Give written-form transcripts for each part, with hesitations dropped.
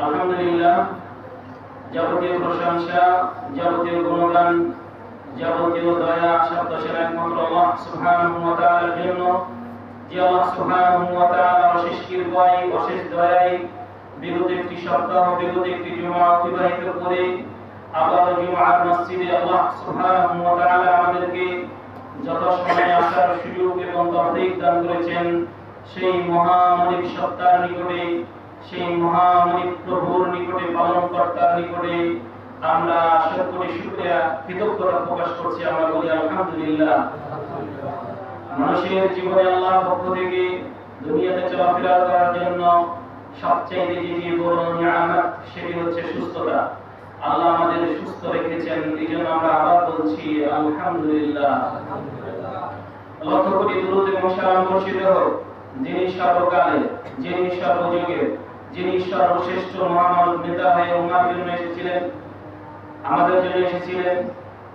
আলহামদুলিল্লাহ, যাবতীয় প্রশংসা, যাবতীয় গুণগান, যাবতীয় দয়া সব একমাত্র আল্লাহ সুবহানাহু ওয়া তাআলার জন্য। যে আল্লাহ সুবহানাহু ওয়া তাআলা অশেষ কৃপায়, অশেষ দয়ায় বিগত একটি সপ্তাহ, বিগত একটি জুমা অতিবাহিত করে আবার জুমার মসজিদে আল্লাহ সুবহানাহু ওয়া তাআলা আমাদেরকে যথাসময়ে আসার সুযোগ এবং তৌফিক দান করেছেন। সেই মহামানব সত্তার নিকটে, সেই মহামানব প্রভুর নিকটে, পালনকর্তার নিকটে আমরা সকলে শুকরিয়া, কৃতজ্ঞতা প্রকাশ করছি। আমরা বলি আলহামদুলিল্লাহ। মানুষের জীবনে আল্লাহর পক্ষ থেকে দুনিয়াতে চলাফেরা করার জন্য সবচেয়ে যেটি বড় নিয়ামত, সেটি হচ্ছে সুস্থতা। আল্লাহ আমাদের সুস্থ রেখেছেন, এই জন্য আমরা আবার বলছি আলহামদুলিল্লাহ। লক্ষ কোটি দুরূদ এবং সালাম বর্ষিত হোক যিনি সর্বকালে, যিনি সর্বযুগে, যিনি সর্বশ্রেষ্ঠ মহামানব নেতা হয়ে উম্মার জন্য এসেছিলেন, আমাদের জন্য এসেছিলেন।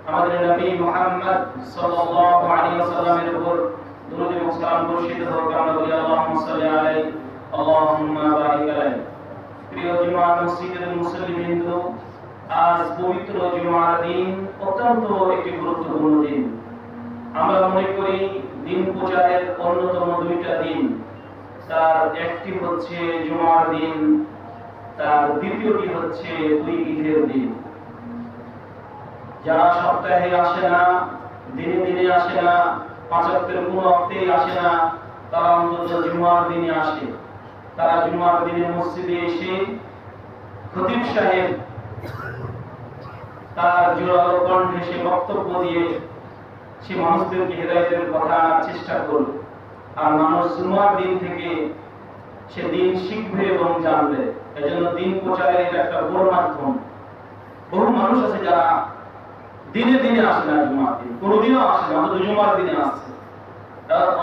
আমাদের নবী মুহাম্মদ সাল্লাল্লাহু আলাইহি ওয়াসাল্লামের উপর দুরূদ এবং সালাম বর্ষিত হোক। আমরা বলি আল্লাহুম্মা সাল্লি আলাইহি আল্লাহুম্মা বারিক আলাইহি। প্রিয় জুমা মসজিদের মুসল্লিবৃন্দ, আজ পবিত্র জুমার দিন, অত্যন্ত একটি গুরুত্বপূর্ণ দিন। আমরা মনে করি দিন প্রচারের অন্যতম দুইটা দিন, তার একটি হচ্ছে জুমার দিন, তার দ্বিতীয়টি হচ্ছে দুই ঈদের দিন। যারা সপ্তাহে আসে না, দিনে দিনে আসে না, পাঁচ ওয়াক্তের কোনো ওয়াক্তেই আসে না, তারা অন্তত জুমার দিনে আসে। তারা জুমার দিনে মসজিদে এসে খতিব সাহেব তার জোরালো কণ্ঠে সে বক্তব্য দিয়ে সে মানুষদেরকে হেদায়েতের কথা আনার চেষ্টা করবে। আর মানুষ জুমার দিন থেকে সে দিন শিখবে এবং জানবে। এজন্য দিন প্রচারের এটা একটা বড় মাধ্যম। বহু মানুষ আছে যারা দিনে দিনে আসে না, জুমার দিন কোনোদিনও আসে না, অন্তত জুমার দিনে আসছে।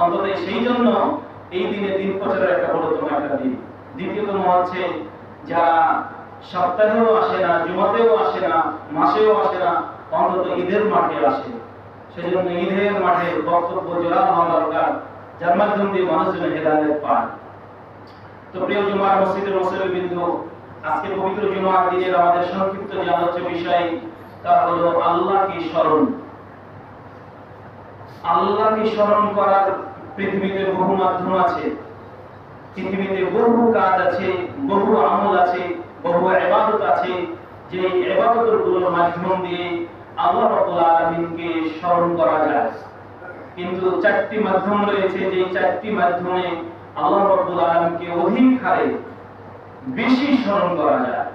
অন্তত সেই জন্য এই দিনে দিন প্রচারের একটা বড়তম একটা দিন। দ্বিতীয়তম হচ্ছে যারা সপ্তাহেও আসে না, জুমাতেও আসে না, মাসেও আসে না, অন্তত ঈদের মাঠে আসে। সেজন্য ঈদের মাঠে বক্তব্য জোরালো হওয়া দরকার, যার মাধ্যম দিয়ে মানুষ যেন হেদায়েত পায়। তো প্রিয় জুমার মসজিদের মুসল্লিবৃন্দ, আজকে পবিত্র জুমার দিনের আমাদের সংক্ষিপ্ত যে আলোচ্য বিষয়, তা হলো আল্লাহকে স্মরণ। আল্লাহকে স্মরণ করার পৃথিবীতে বহু মাধ্যম আছে, পৃথিবীতে বহু কাজ আছে, বহু আমল আছে, বহু ইবাদত আছে, যে ইবাদতগুলোর মাধ্যম দিয়ে আল্লাহ রাব্বুল আলামিনকে স্মরণ করা যায়। কিন্তু চারটি মাধ্যম রয়েছে, যে চারটি মাধ্যমে আল্লাহ রাব্বুল আলামিনকে অধিক হারে বেশি স্মরণ করা যায়।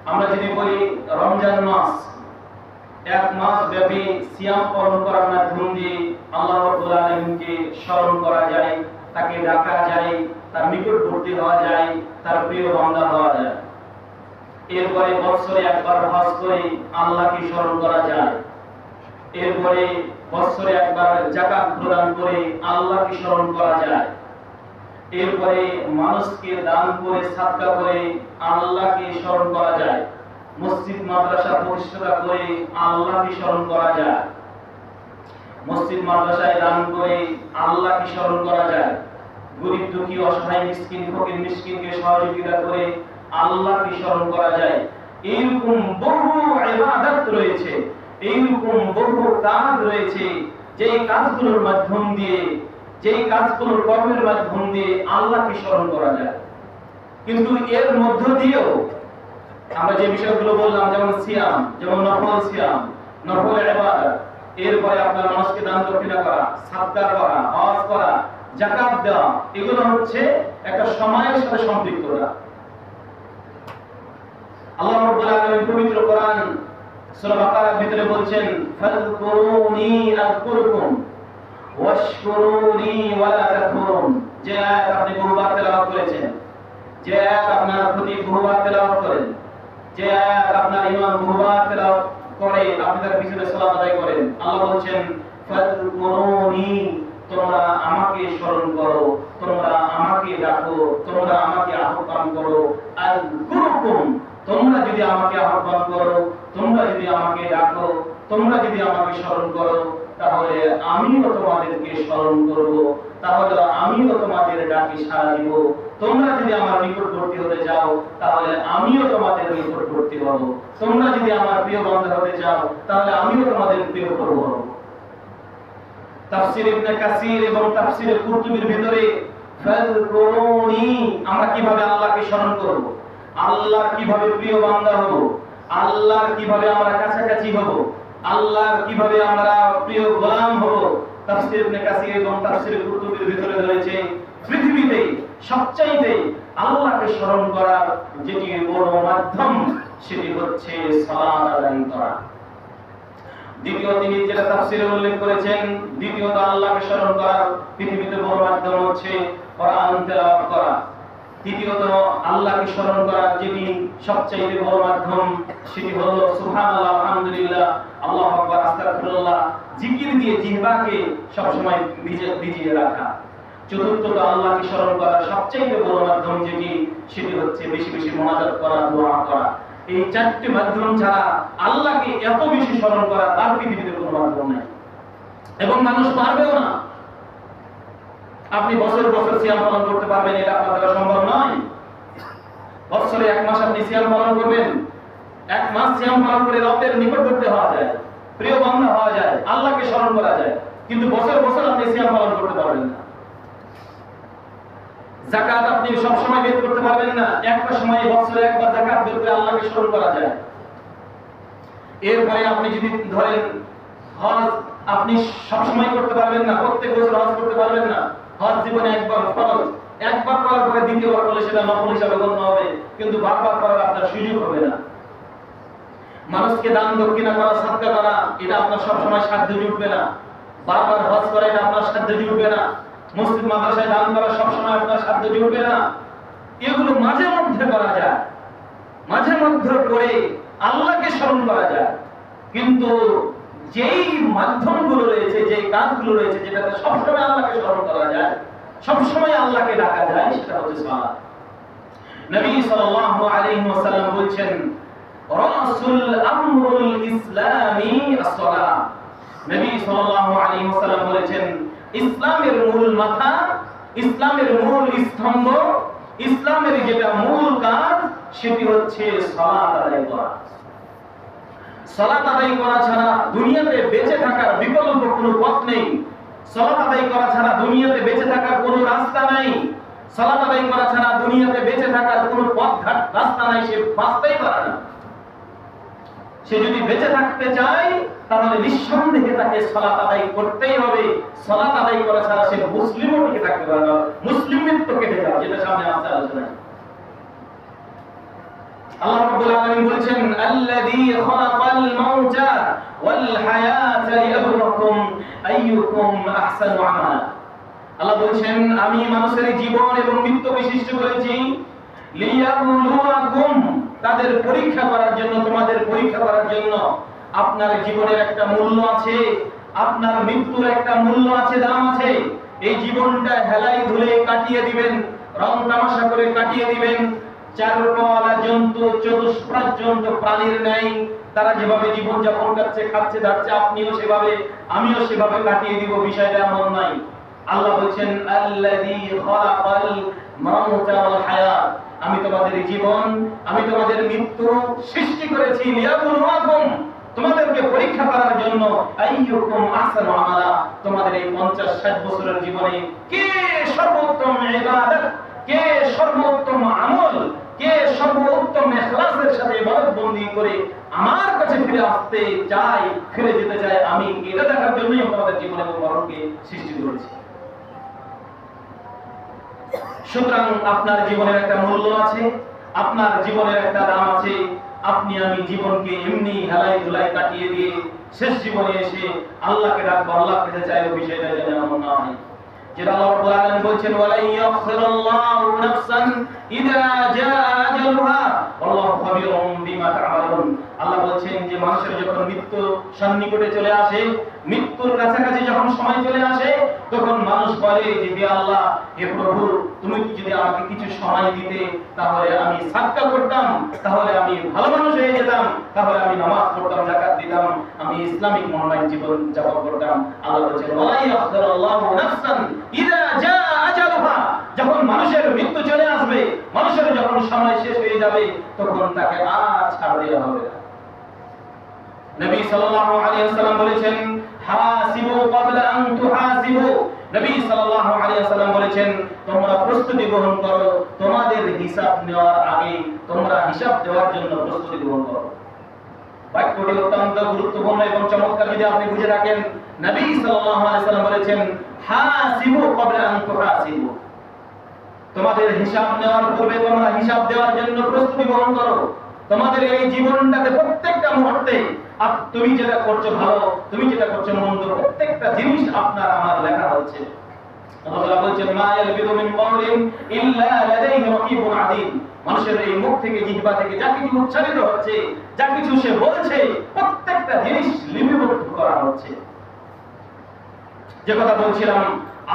আমরা যদি বলি রমজান মাস, এক মাস ব্যাপী সিয়াম পালন করার মাধ্যম দিয়ে আল্লাহ রাব্বুল আলামিনকে স্মরণ করা যায়, তাকে ডাকা যায়, তার নিকটবর্তী হওয়া যায়, তার প্রিয় বান্দা হওয়া যায়। এরপরে বছরে একবার হজ করে আল্লাহকে স্মরণ করা যায়। এরপরে বছরে একবার যাকাত প্রদান করে আল্লাহকে স্মরণ করা যায়। এরপরে মানুষকে দান করে, সাদকা করে আল্লাহকে স্মরণ করা যায়। মসজিদ মাদ্রাসা প্রতিষ্ঠা করে আল্লাহকে স্মরণ করা যায়। মসজিদ মাদ্রাসায় দান করে আল্লাহকে স্মরণ করা যায়। গরীব দুঃখী অসহায় মিসকিন ফকির মিসকিনকে সহযোগিতা করে আল্লাহকে স্মরণ করা যায়। এইরকম বহু ইবাদত রয়েছে, এইরকম বহু কাজ রয়েছে, যেই কাজগুলোর মাধ্যম দিয়ে, যেই কাজগুলোর কর্মের মাধ্যম দিয়ে আল্লাহকে স্মরণ করা যায়। কিন্তু এর মধ্য দিয়েও আমরা যে বিষয়গুলো বললাম, যেমন সিয়াম, যেমন নফল সিয়াম, নফল ইবাদত, এরপরে আপনার মানুষকে দান দক্ষিণা করা, সাদকা করা, হজ করা, যাকাত দেওয়া, এগুলো হচ্ছে একটা সময়ের সাথে সম্পৃক্ততা। আল্লাহ রাব্বুল আলামিন পবিত্র কোরআন সূরা বাকারার ভিতরে বলছেন, ফাযকুরুনি আযকুরকুম ওয়াশকুরুনি ওয়ালা তাকফুরুন। যে আয়াত আপনি বহুবার তেলাওয়াত করেছেন, যে আয়াত আপনার প্রতি বহুবার তেলাওয়াত করেন, যে আয়াত আপনার ইমাম বহুবার তেলাওয়াত করে, আপনি তার পিছনে সালাত আদায় করেন। আল্লাহ বলছেন, ফাযকুরুনি, তোমরা আমাকে স্মরণ করো, তোমরা আমাকে ডাকো, তোমরা আমাকে আহ্বান করো। আযকুরকুম, তোমরা যদি আমাকে আহ্বান করো, তোমরা যদি আমাকে ডাকো, তোমরা যদি আমাকে স্মরণ করো, তাহলে আমিও তোমাদেরকে স্মরণ করব, তাহলে আমিও তোমাদের ডাকে সাড়া দিব। তোমরা যদি আমার নিকটবর্তী হতে চাও তাহলে আমিও তোমাদের নিকটবর্তী হব। তোমরা যদি আমার প্রিয় বান্দা হতে চাও তাহলে আমিও তোমাদের প্রিয় করব। তাফসীর ইবনে কাসির এবং তাফসীর কুরতুবীর ভিতরে ফাযকুরুনি, আমরা কিভাবে আল্লাহকে স্মরণ করব, আল্লাহর কিভাবে প্রিয় বান্দা হব, আল্লাহর কিভাবে আমরা কাছাকাছি হব, আল্লাহর কিভাবে আমরা প্রিয় গোলাম হব, তাফসীর ইবনে কাসির এবং তাফসীর কুরতুবীর ভিতরে রয়েছে পৃথিবীতে সবচাইতে আল্লাহকে স্মরণ করার যেটি বড় মাধ্যম সেটি হচ্ছে সালাত আদায় করা। দ্বিতীয় তিনি যেটা তাফসীরে উল্লেখ করেছেন, দ্বিতীয়ত আল্লাহকে স্মরণ করার পৃথিবীতে বড় মাধ্যম হচ্ছে কোরআন তেলাওয়াত করা। তৃতীয়ত আল্লাহকে স্মরণ করার যেটি সবচেয়ে বড় মাধ্যম সেটি হলো সুবহানাল্লাহ, আলহামদুলিল্লাহ, আল্লাহু আকবার, আস্তাগফিরুল্লাহ, জিকির দিয়ে জিহ্বাকে সব সময় ভিজিয়ে রাখা। চতুর্থত আল্লাহকে স্মরণ করার সবচেয়ে বড় মাধ্যম যেটি সেটি হচ্ছে বেশি বেশি মুনাজাত করা, দোয়া করা। এই চারটি মাধ্যম ছাড়া আল্লাহকে এত বেশি স্মরণ করা তার পৃথিবীতে কোনো মাধ্যম নেই এবং মানুষ পারবেও না। আপনি বছর বছর সিয়াম পালন করতে পারবেন এটা আপনার দ্বারা সম্ভব নয়। বছরে এক মাস আপনি সিয়াম পালন করবেন, এক মাস সিয়াম পালন করে রবের নিকটবর্তী হওয়া যায়, প্রিয় বান্দা হওয়া যায়, আল্লাহকে স্মরণ করা যায়, কিন্তু বছর বছর আপনি সিয়াম পালন করতে পারবেন না। যাকাত আপনি সব সময় বের করতে পারবেন না, একটা সময় বছরে একবার যাকাত বের করে আল্লাহকে স্মরণ করা যায়। এরপরে আপনি যদি ধরেন হজ আপনি সব সময় করতে পারবেন না, প্রত্যেক বছর হজ করতে পারবেন না। হজ জীবনে একবার ফরজ, একবার করার পরে দ্বিতীয়বার করলে সেটা নফল হিসাবে গণ্য হবে, কিন্তু বারবার করার আপনার সুযোগ হবে না। মানুষকে দান দক্ষিণা করা, সাদকা করা এটা আপনার সব সময় সাধ্যে জুটবে না। বারবার হজ করা এটা আপনার সাধ্যে জুটবে না। মসজিদ মাদ্রাসায় দান করা সব সময় আপনার সাধ্য জুটবে না। এগুলো মাঝে মধ্যে করা যায়, মাঝে মধ্যে করে আল্লাহকে স্মরণ করা যায়, কিন্তু যেই মাধ্যমগুলো রয়েছে, যেই কাজগুলো রয়েছে যেটাতে সব সময় আল্লাহকে স্মরণ করা যায়, সব সময় আল্লাহকে ডাকা যায়, সেটা হচ্ছে সালাত। নবী সাল্লাল্লাহু আলাইহি ওয়াসাল্লাম বলেছেন রাসুল আমরুল ইসলামি as-সালাত। নবী সাল্লাল্লাহু আলাইহি ওয়াসাল্লাম বলেছেন ইসলামের মূল মাথা, ইসলামের মূল স্তম্ভ, ইসলামের যেটা মূল কাজ সেটি হচ্ছে সালাত আদায় করা। সালাত আদায় করা ছাড়া দুনিয়াতে বেঁচে থাকার বিকল্প কোনো পথ নেই। সালাত আদায় করা ছাড়া দুনিয়াতে বেঁচে থাকার কোনো রাস্তা নাই। সালাত আদায় করা ছাড়া দুনিয়াতে বেঁচে থাকার কোনো পথ ঘাট রাস্তা নাই, সে বাঁচতেই পারে না। সে যদি বেঁচে থাকতে চায় তাহলে নিঃসন্দেহে তাকে সালাত আদায় করতেই হবে। সালাত আদায় করা ছাড়া সে মুসলিমও টিকে থাকতে পারে না, মুসলিমের তো কেটে যাবে, যেটা সামনে আসছে আলোচনা। আল্লাহ রাব্বুল আলামিন বলেছেন আল্লাযী খালাকাল মাউতা ওয়াল হায়াতা লিয়াবলুয়াকুম আইয়ুকুম আহসানু আমালা। আল্লাহ বলেছেন আমি মানুষের জীবন এবং মৃত্যু সৃষ্টি করেছি লিয়াবলুয়াকুম, তাদের পরীক্ষা করার জন্য, তোমাদের পরীক্ষা করার জন্য। আপনার জীবনের একটা মূল্য আছে, আপনার মৃত্যুর একটা মূল্য আছে, দাম আছে। এই জীবনটা হেলাই ধুলে কাটিয়ে দিবেন, রং তামাশা করে কাটিয়ে দিবেন। চারপালা জন্তু, চতুষ্পাদ প্রাণীর ন্যায় তারা যেভাবে জীবন যাপন করছে, খাচ্ছে দাচ্ছে, আপনিও সেভাবে, আমিও সেভাবে কাটিয়ে দিব, বিষয়টা এমন নাই। আল্লাহ বলেছেন আল্লাযী খালাকাল মাউতা ওয়াল হায়াত, আমি তোমাদের জীবন, আমি তোমাদের মৃত্যু সৃষ্টি করেছি লিয়াবলুয়াকুম, তোমাদেরকে পরীক্ষা করার জন্য। আইয়ুকুম আহসানু আমালা, তোমাদের এই 50-60 বছরের জীবনে কে সর্বোত্তম ইবাদত, কে সর্বোত্তম আমল, কে সর্বোত্তম ইখলাসের সাথে ইবাদত বন্দী করে আমার কাছে ফিরে আসতে চায়, ফিরে যেতে চায়, আমি এটা দেখার জন্যই তোমাদের জীবন এবং মরণকে সৃষ্টি করেছি। সুতরাং আপনার জীবনের একটা মূল্য আছে, আপনার জীবনের একটা দাম আছে। আপনি আমি জীবনকে এমনি হেলাই ধুলাই কাটিয়ে দিয়ে শেষ জীবনে এসে আল্লাহকে ডাকবো, আল্লাহ পেতে চাইবো, বিষয়টা যেন এমন না হয়। যেটা আল্লাহ রাব্বুল আলামিন বলেছেন ওয়ালা ইয়াখিরুল্লাহু নাফসান ইযা জাআ আজালুহা আল্লাহু খাবীরুম বিমা তা'মালুন। আল্লাহ বলেছেন যে মানুষের যখন মৃত্যু সন্নিকটে চলে আসে, মৃত্যুর কাছাকাছি যখন সময় চলে আসে, তখন মানুষ বলে যে হে আল্লাহ, হে প্রভু, তুমি যদি আমাকে কিছু সময় দিতে তাহলে আমি সাদকা করতাম, তাহলে আমি ভালো মানুষ হয়ে যেতাম, তাহলে আমি নামাজ পড়তাম, যাকাত দিতাম, আমি ইসলামিক মনোনয়ন জীবন যাপন করতাম। আল্লাহ বলেছেন ওয়ালা ইয়াখিরুল্লাহু নাফসান ইযা জাআ আজালুহা, যখন মানুষের মৃত্যু চলে আসবে, মানুষের যখন সময় শেষ হয়ে যাবে, তখন তাকে আর ছাড় দেওয়া হবে না। নবী সাল্লাল্লাহু আলাইহি ওয়াসাল্লাম বলেছেন, হাসিবু ক্বাবলা আন তুহাসিবু। নবী সাল্লাল্লাহু আলাইহি ওয়াসাল্লাম বলেছেন, তোমরা প্রস্তুতি গ্রহণ করো তোমাদের হিসাব নেওয়ার আগে, তোমরা হিসাব দেওয়ার জন্য প্রস্তুতি গ্রহণ করো। বাক্যটি অত্যন্ত গুরুত্বপূর্ণ এবং চমৎকার যদি আপনি বুঝে রাখেন। নবী সাল্লাল্লাহু আলাইহি ওয়াসাল্লাম বলেছেন, হাসিবু ক্বাবলা আন তুহাসিবু, তোমাদের হিসাব নেওয়ার পূর্বে তোমরা হিসাব দেওয়ার জন্য প্রস্তুতি গ্রহণ করো। তোমাদের এই জীবনটাতে প্রত্যেকটা মুহূর্তে তুমি যেটা করছো ভালো, তুমি যেটা করছো মন্দ, প্রত্যেকটা জিনিস আপনার আমার লেখা হচ্ছে। আল্লাহ বলেছেন, মা ইয়ালফিযু মিন কাওলিন ইল্লা লাদাইহি রাকীবুন আতীদ। মানুষের এই মুখ থেকে, জিহ্বা থেকে যা কিছু উচ্চারিত হচ্ছে, যা কিছু সে বলছে, প্রত্যেকটা জিনিস লিপিবদ্ধ করা হচ্ছে। যে কথা বলছিলাম,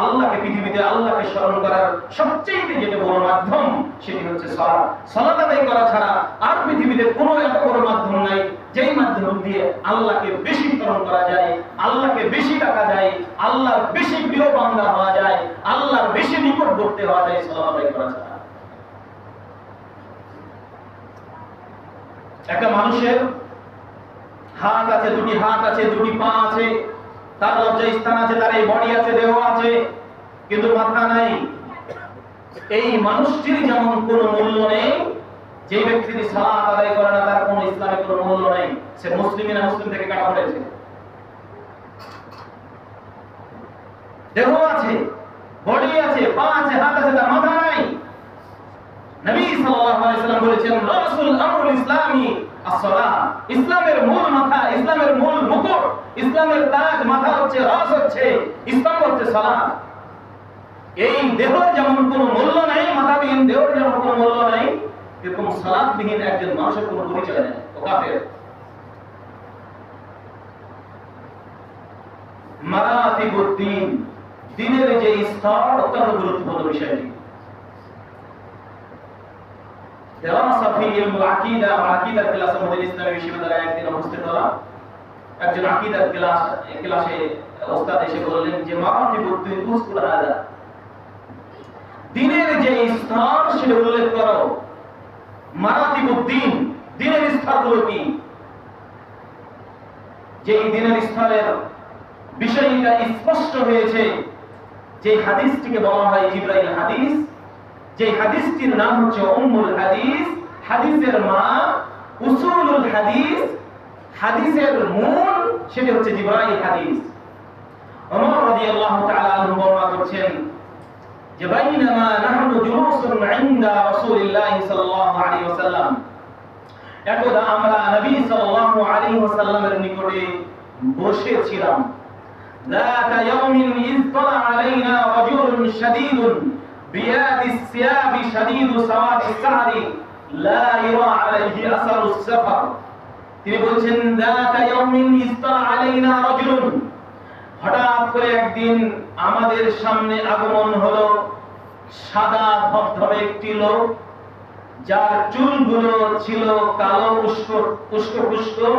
আল্লাহকে পৃথিবীতে আল্লাহকে স্মরণ করার সবচেয়ে যেটা বড় মাধ্যম, সেটি হচ্ছে সালাত। সালাত আদায় করা ছাড়া আর পৃথিবীতে কোনো এত বড় মাধ্যম নাই যেই মাধ্যম দিয়ে আল্লাহকে বেশি স্মরণ করা যায়, আল্লাহকে বেশি ডাকা যায়, আল্লাহর বেশি প্রিয় বান্দা হওয়া যায়, আল্লাহর বেশি নিকটবর্তী হওয়া যায় সালাত আদায় করা ছাড়া। একটা মানুষের হাত আছে, দুটি হাত আছে, দুটি পা আছে, তার লজ্জা স্থান আছে, তার এই বডি আছে, দেহ আছে, কিন্তু মাথা নাই। এই মানুষটির যেমন কোনো মূল্য নেই, যে ব্যক্তি সালাত আদায় করে না তার কোনো ইসলামে কোনো মূল্য নেই, সে মুসলিম না মুসলিম থেকে কাটা পড়েছে। দেহ আছে, বডি আছে, পা আছে, হাত আছে, তার মাথা নাই। নবী সাল্লাল্লাহু আলাইহি ওয়াসাল্লাম বলেছেন, রাসূল আমরুল ইসলামি as-সালাহ, ইসলামের মূল মাথা, ইসলামের মূল মুকুট, ইসলামের তাজ মাথা হচ্ছে, রাস হচ্ছে, ইসলাম হচ্ছে সালাত। এই দেহের যেমন কোনো মূল্য নাই, মাথাবিহীন দেহের যেমন কোনো মূল্য নাই, এরকম সালাতবিহীন একজন মানুষের কোনো পরিচয় নেই, ও কাফের। মারাতিবুদ্দিন, দ্বীনের যে স্তর, অত্যন্ত গুরুত্বপূর্ণ বিষয়টি। دراسة في علم العقيدة وعقيدة ক্লাস মধ্যে ইসলামী বিশ্ববিদ্যালয়ে একদিন উপস্থিত হলাম। একজন আকিদার ক্লাসে ওস্তাদ এসে বললেন যে মারাতিবুদ্দিন উসকুল হাদা, দ্বীনের যে স্তর সেটা উল্লেখ করো। মারাতিবুদ্দিন, দ্বীনের স্তরগুলো কি? যে দ্বীনের স্তরের বিষয়টা স্পষ্ট হয়েছে যে হাদিসটিকে বলা হয় জিবরাইল হাদিস। যে হাদিসটির নাম হচ্ছে উম্মুল হাদিস, হাদিসের মা, উসুলুল হাদিস, হাদিসের মূল, সেটা হচ্ছে জিবরাইল হাদিস। ওমর রাদিয়াল্লাহু তাআলা আনহু বর্ণনা করছেন যে বাইনামা নাহনু জুলুসুন ইনদা রাসূলিল্লাহি সাল্লাল্লাহু আলাইহি ওয়াসাল্লাম, একদা আমরা নবী সাল্লাল্লাহু আলাইহি ওয়াসাল্লামের নিকটে বসেছিলাম। যাতা ইয়াউমিন ইয তালা আলাইনা রাজুলুন শাদীদুন বিয়াদিস সিয়াবি শাদীদু সাওয়াদিস সারি লা ইরা আলাইহি আসারুস সাফার। তিনি বলছেন, যাতা ইয়াউমিন ইয তালা আলাইনা রাজুলুন, হঠাৎ করে একদিন আমাদের সামনে আগমন হলো সাদা ধবধবে একটি লোক, যার চুলগুলো ছিল কালো উস্কো,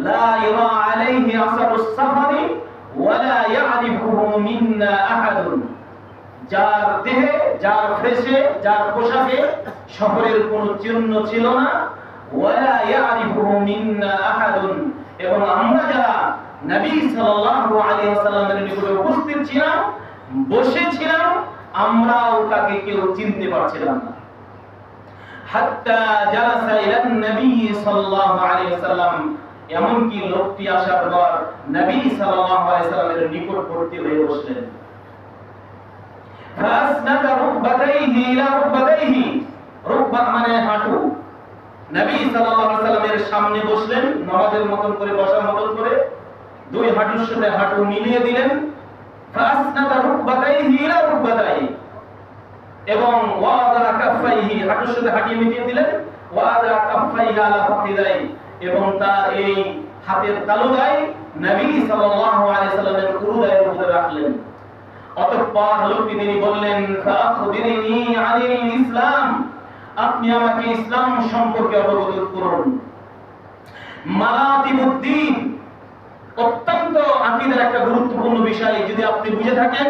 লা ইরা আলাইহি আসারুস সাফারি ওয়ালা ইয়ারিফুহু মিন্না আহাদুন, যার দেহে, যার ফেসে, যার পোশাকে সফরের কোনো চিহ্ন ছিল না। ওয়ালা ইয়ারিফুহু মিন্না আহাদুন, এবং আমরা যারা নবী সাল্লাল্লাহু আলাইহি ওয়াসাল্লামের নিকটে উপস্থিত ছিলাম, বসেছিলাম, আমরাও তাকে কেউ চিনতে পারছিলাম না। হাত্তা জালাসা ইলান নবী সাল্লাল্লাহু আলাইহি ওয়াসাল্লাম, এমনকি লোকটি আসার পর নবী সাল্লাল্লাহু আলাইহি ওয়াসাল্লামের নিকটবর্তী হয়ে বসলেন। ফাসনাদা রুকবাতাইহি ইলা রুকবাতাইহি, রুকবা মানে হাঁটু। নবী সাল্লাল্লাহু আলাইহি ওয়াসাল্লামের সামনে বসলেন, নামাজের মতন করে, বসার মতন করে, দুই হাঁটুর সাথে হাঁটু মিলিয়ে দিলেন। ফাসনাদা রুকবাতাইহি ইলা রুকবাতাইহি, এবং ওয়াদা কাফাইহি, হাঁটুর সাথে হাঁটু মিলিয়ে দিলেন। ওয়াদা কাফাইহি আলা ফাখিদাই, এবং তার এই হাতের তালুদায় নবী সাল্লাল্লাহু আলাইহি ওয়াসাল্লামের উরুদায়ের উপরে রাখলেন। অতঃপর লোকটি তিনি বললেন, ফাখবিরনি আনিল ইসলাম, আপনি আমাকে ইসলাম সম্পর্কে অবগত করুন। মারাতিবুদ্দিন অত্যন্ত আকীদার একটা গুরুত্বপূর্ণ বিষয়, যদি আপনি বুঝে থাকেন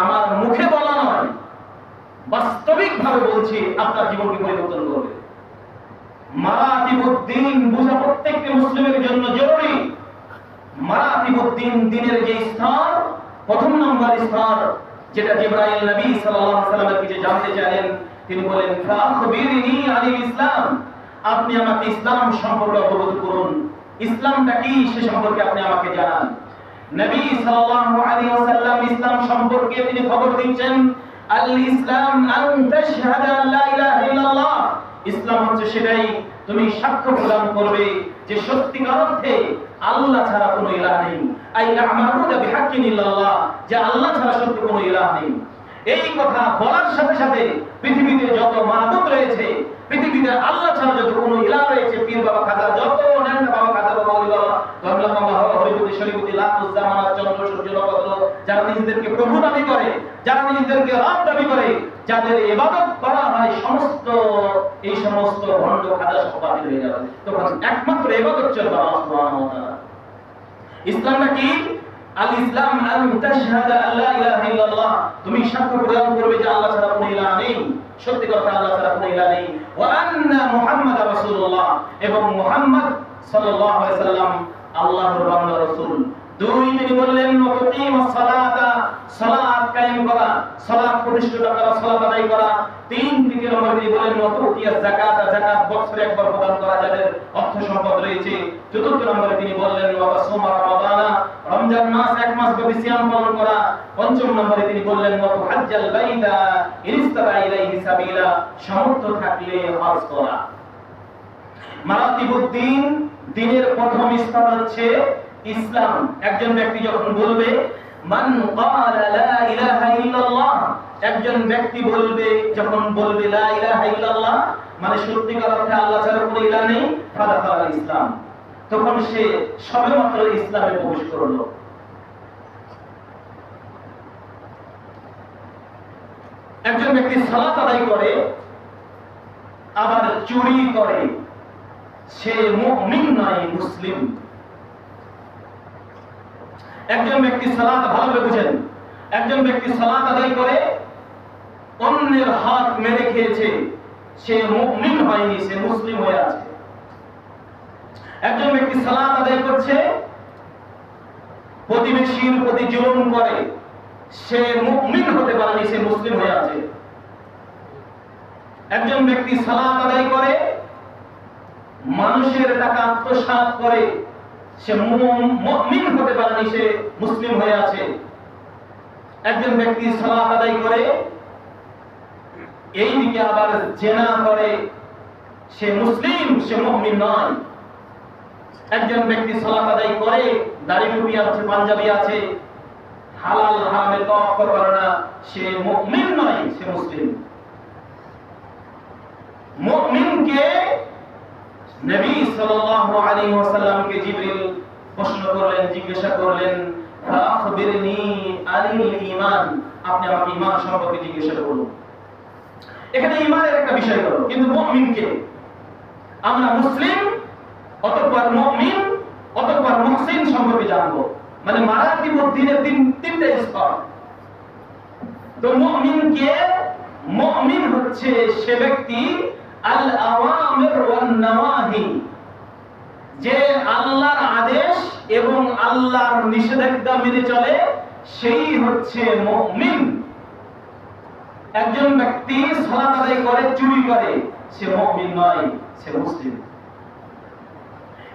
আমার মুখে বলা নয়, বাস্তবিকভাবে বলছি, আপনার জীবনকে পরিবর্তন করবে। মারাতিবুদ্দিন বুঝা প্রত্যেকটি মুসলিমের জন্য জরুরি। মারাতিবুদ্দিন, দিনের যে স্তর, প্রথম নম্বর স্তর, যেটা জিবরাইল নবী সাল্লাল্লাহু আলাইহি ওয়াসাল্লামের কাছে জানতে চাইলেন, তিনি বলেন ফাখবিরনি আনিল ইসলাম, আপনি আমাকে ইসলাম সম্পর্কে অবগত করুন। ইসলামটা কি সে সম্পর্কে আপনি আমাকে জানান। নবী সাল্লাল্লাহু আলাইহি ওয়াসাল্লাম ইসলাম সম্পর্কে তিনি খবর দিচ্ছেন, আল ইসলাম আন তাশহাদা আল্লা ইলাহা ইল্লাল্লাহ, ইসলাম হচ্ছে সেটাই তুমি সাক্ষ্য প্রদান করবে যে সত্যিকার অর্থে আল্লাহ ছাড়া কোনো ইলাহ নেই, আই আমারুদা বিহাক্কিন ইল্লাল্লাহ, যে আল্লাহ ছাড়া সত্যি কোনো ইলাহ নেই। এই কথা বলার সাথে সাথে পৃথিবীতে যত মাবুদ রয়েছে, পৃথিবীতে আল্লাহ ছাড়া যত কোনো ইলাহ রয়েছে, পীর বাবা খাজা, যত নানা বাবা খাজা, বাবা ওলি বাবা, ধর্মলা বাবা, হরিপতি, শরীফতি, লাতুজ জামানাত, চন্দ্র সূর্য নক্ষত্র, যারা নিজেদেরকে প্রভু দাবি করে, যারা নিজেদেরকে রব দাবি করে, যাদের ইবাদত করা হয়, এই সমস্ত ভণ্ড খাজা সব বাতিল হয়ে যাবে। তখন একমাত্র ইবাদত চলবে আল্লাহ সুবহানাহু ওয়া তাআলা। ইসলামটা কি? আল ইসলাম আন তাশহাদা আল্লা ইলাহা ইল্লাল্লাহ, তুমি সাক্ষ্য প্রদান করবে যে আল্লাহ ছাড়া কোনো ইলাহ নেই, সত্যি কথা আল্লাহ ছাড়া কোনো ইলাহ নেই, ওয়া আন্না মুহাম্মাদার রাসূলুল্লাহ, এবং মুহাম্মদ সাল্লাল্লাহু আলাইহি সাল্লাম আল্লাহর বান্দা রাসূল। দুই, তিনি বললেন ওয়াকিমাস সালাতা, সালাত কায়েম করা, সালাত প্রতিষ্ঠা করা, সালাত আদায় করা। তৃতীয় নম্বর তিনি বললেন ওয়াতুতিয়াজ যাকাত, যাকাত বছরে একবার প্রদান করা যাদের অর্থ সম্পদ রয়েছে। চতুর্থ নম্বরে তিনি বললেন ওয়াসুমা রমাদানা, রমজান মাস এক মাস ব্যাপী সিয়াম পালন করা। পঞ্চম নম্বরে তিনি বললেন ওয়াহাজ্জাল বাইতা ইনস্তাতা ইলাইহি সাবিলা, সামর্থ্য থাকলে হজ করা। মারাতিবুদ্দিন, দিনের প্রথম স্তর হচ্ছে ইসলাম। একজন ব্যক্তি যখন বলবে মান ক্বালা লা ইলাহা ইল্লাল্লাহ, একজন ব্যক্তি বলবে, যখন বলবে লা ইলাহা ইল্লাল্লাহ, মানে সত্যিকার অর্থে আল্লাহ ছাড়া কোনো ইলাহ নেই, ফাদাখাল ইসলাম, তখন সে সবেমাত্র ইসলামে প্রবেশ করলো। একজন ব্যক্তি সালাত আদায় করে আবার চুরি করে, সে মুমিন নয়, মুসলিম। একজন ব্যক্তি সালাত, ভালোভাবে বুঝেন, একজন ব্যক্তি সালাত আদায় করে অন্যের হাত মেরে খেয়েছে, সে মুমিন হয়নি, সে মুসলিম হয়ে আছে। একজন ব্যক্তি সালাত আদায় করছে, প্রতিবেশীর প্রতি জুলুম করে, সে মুমিন হতে পারেনি, সে মুসলিম হয়ে আছে। একজন ব্যক্তি সালাত আদায় করে মানুষের টাকা আত্মসাৎ করে, সে মুমিন হতে পারেনি, সে মুসলিম হয়ে আছে। একজন ব্যক্তি সালাত আদায় করে এই দিকে আবার জেনা করে, সে মুসলিম, সে মুমিন নয়। একজন ব্যক্তি সালাত আদায় করে, দাড়ি টুপি আছে, পাঞ্জাবি আছে, হালাল হারামে তওয়াক্ক করে না, সে মুমিন নয়, সে মুসলিম। মুমিনকে নবী সাল্লাল্লাহু আলাইহি ওয়াসাল্লামকে জিবরিল প্রশ্ন করলেন, জিজ্ঞাসা করলেন ফাখবিরনি আনিল ঈমান, আপনি আমাকে ঈমান সম্পর্কে জিজ্ঞাসা করুন। এখানে ঈমানের একটা বিষয় হলো, কিন্তু মুমিনকে আমরা মুসলিম, অতঃপর মুমিন, অতঃপর মুহসিন সম্পর্কে জানবো। মানে মারাতিবুদ্দিনের তিনটা স্তর। তো মুমিনকে, মুমিন হচ্ছে সে ব্যক্তি আল আওয়ামির ওয়ান নাওয়াহি, যে আল্লাহর আদেশ এবং আল্লাহর নিষেধাজ্ঞা মেনে চলে, সেই হচ্ছে মুমিন। একজন ব্যক্তি সালাত আদায় করে চুরি করে, সে মুমিন নয়, সে মুসলিম।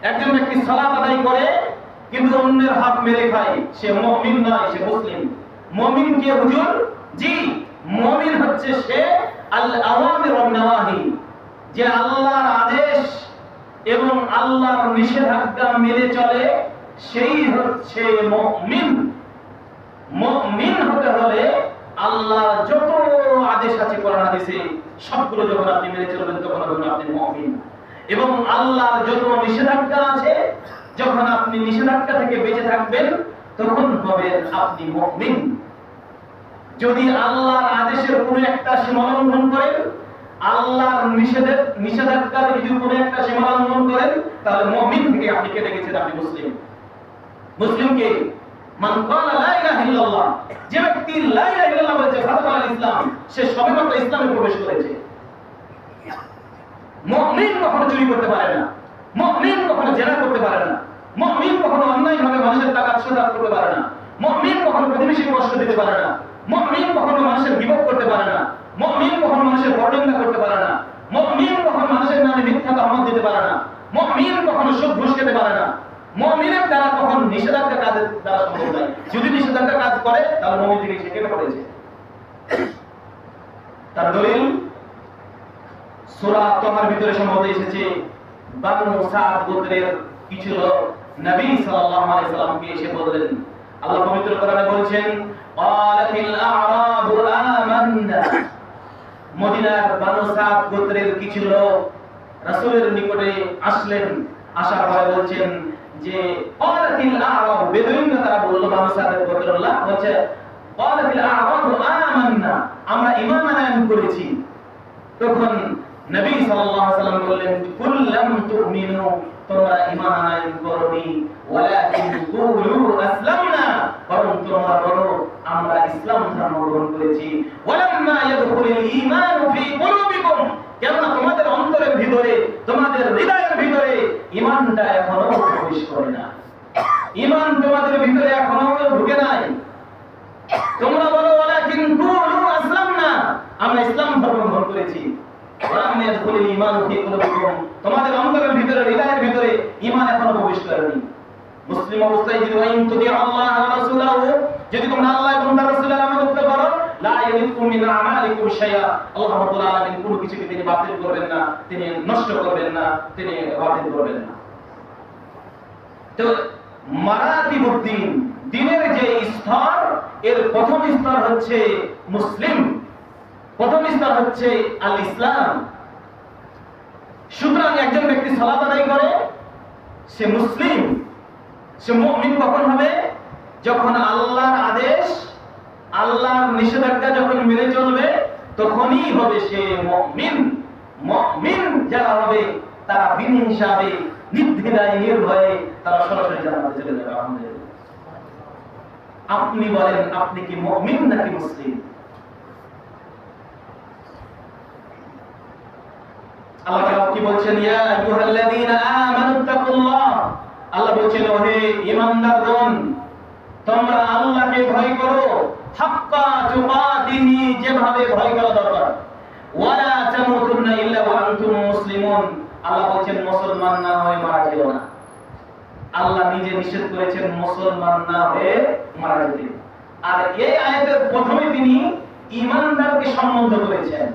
একজন ব্যক্তি সালাত আদায় করে কিন্তু অন্যের হাত মেরে খায়, সে মুমিন নয়, সে মুসলিম। মুমিন কে হুজুর? জি, মুমিন হচ্ছে সে আল আওয়ামির ওয়ান নাওয়াহি, যে আল্লাহর আদেশ এবং আল্লাহর নিষেধাজ্ঞা মেনে চলে, সেই হচ্ছে মুমিন। মুমিন হতে হলে আল্লাহর যত আদেশ আছে কোরআন হাদিসে, সবগুলো যখন আপনি মেনে চলবেন, তখন হবেন আপনি মুমিন। এবং আল্লাহর যত নিষেধাজ্ঞা আছে, যখন আপনি নিষেধাজ্ঞা থেকে বেঁচে থাকবেন, তখন হবেন আপনি মুমিন। যদি আল্লাহর আদেশের কোনো একটা সীমা লঙ্ঘন করেন, আল্লাহর নিষেধাজ্ঞার যদি কোনো একটা সীমা লঙ্ঘন করেন, তাহলে মুমিন থেকে আপনি কেটে গেছেন, আপনি মুসলিম। মুসলিমকে মান ক্বালা লা ইলাহা ইল্লাল্লাহ, যে ব্যক্তি লা ইলাহা ইল্লাল্লাহ বলেছে ফাদাখাল ইসলাম, সে সবেমাত্র ইসলামে প্রবেশ করেছে। মুমিন কখনো চুরি করতে পারে না, মুমিন কখনো জেনা করতে পারে না, মুমিন কখনো অন্যায়ভাবে মানুষের টাকা আত্মসাৎ করতে পারে না, মুমিন কখনো প্রতিবেশীকে কষ্ট দিতে পারে না, মুমিন কখনো মানুষের গীবত করতে পারে না, মুমিন কখনো মানুষের পরনিন্দা করতে পারে না, মুমিন কখনো মানুষের নামে মিথ্যা তহমত দিতে পারে না, মুমিন কখনো সুদ ঘুষ খেতে পারে না। মুমিনের দ্বারা কখনো নিষেধাজ্ঞা কাজের দ্বারা সম্ভব নয়। যদি নিষেধাজ্ঞা কাজ করে তাহলে মুমিন থেকে সে কেটে পড়েছে। তার দলিল সূরা তাহার ভিতরে সম্ভবত এসেছে, বানু সাদ গোত্রের কিছু লোক নবী সাল্লাল্লাহু আলাইহি সাল্লামকে এসে বললেন, আল্লাহ পবিত্র কোরআনে বলছেন, ক্বালাতিল আ'রাবু আমান্না, মদিনার বানু সাদ গোত্রের কিছু লোক রাসূলের নিকটে আসলেন, আসার পরে বলছেন যে ক্বালাতিল আ'রাব, বেদুইনরা তারা বলল বানু সাদের গোত্ররা বলছে ক্বালাতিল আ'রাবু আমান্না, আমরা ঈমান আনয়ন করেছি। তখন নবী সাল্লাল্লাহু আলাইহি সাল্লাম বললেন, কুল লাম তুমিনু, তোমরা ঈমান আনয়ন করনি, ওয়ালাকিন কুলু আসলামনা, বরং তোমরা বলো আমরা ইসলাম ধর্ম গ্রহণ করেছি। ওয়ালাম্মা ইয়াদখুলুল ঈমানু ফি কুলুবিকুম, কেননা তোমাদের অন্তরের ভিতরে, তোমাদের হৃদয়ের ভিতরে ঈমানটা এখনো প্রবেশ করে না, ঈমান তোমাদের ভিতরে এখনো ঢুকে নাই। তোমরা বলো ওয়ালাকিন কুলু আসলামনা, আমরা ইসলাম ধর্ম গ্রহণ করেছি। ওয়ালাম্মা ইয়াদখুলুল ঈমানু ফি কুলুবিকুম, তোমাদের অন্তরের ভিতরে, হৃদয়ের ভিতরে ঈমান এখনো প্রবেশ করেনি। মুসলিম অবস্থায় যদি ওয়াইন তুদি আল্লাহ ওয়া রাসূলহু, যদি তোমরা আল্লাহ এবং তার রাসূলের আমল করতে পারো, লা ইয়ালিকুম মিন আমালিকুম শাইআ, আল্লাহ রাব্বুল আলামিন কোনো কিছুকে তিনি বাতিল করবেন না, তিনি নষ্ট করবেন না, তিনি বাতিল করবেন না। তো মারাতিবুদ্দিন, দ্বীনের যে স্তর, এর প্রথম স্তর হচ্ছে মুসলিম, প্রথম স্তর হচ্ছে আল ইসলাম। সুতরাং একজন ব্যক্তি সালাত আদায় করে, সে মুসলিম, সে মুমিন কখন হবে? যখন আল্লাহর আদেশ, আল্লাহর নিষেধাজ্ঞা যখন মেনে চলবে, তখনই হবে সে মুমিন। মুমিন যারা হবে তারা বিনা হিসাবে, নির্দ্বিধায়, নির্ভয়ে তারা সরাসরি জান্নাতে চলে যাবে। আলহামদুলিল্লাহ। আপনি বলেন, আপনি কি মুমিন নাকি মুসলিম? আল্লাহ কি বলছেন? ইয়া আইয়ুহাল্লাযীনা আমানুত্তাকুল্লাহ, আল্লাহ বলছেন, ওহে ঈমানদারগণ, তোমরা আল্লাহকে ভয় করো, হাক্কা তুকাতিহি, যেভাবে ভয় করা দরকার। ওয়ালা তামুতুন্না ইল্লা ওয়া আনতুম মুসলিমুন, আল্লাহ বলছেন মুসলমান না হয়ে মারা যেও না। আল্লাহ নিজে নিষেধ করেছেন মুসলমান না হয়ে মারা যেতে। আর এই আয়াতের প্রথমে তিনি ঈমানদারকে সম্বোধন করেছেন।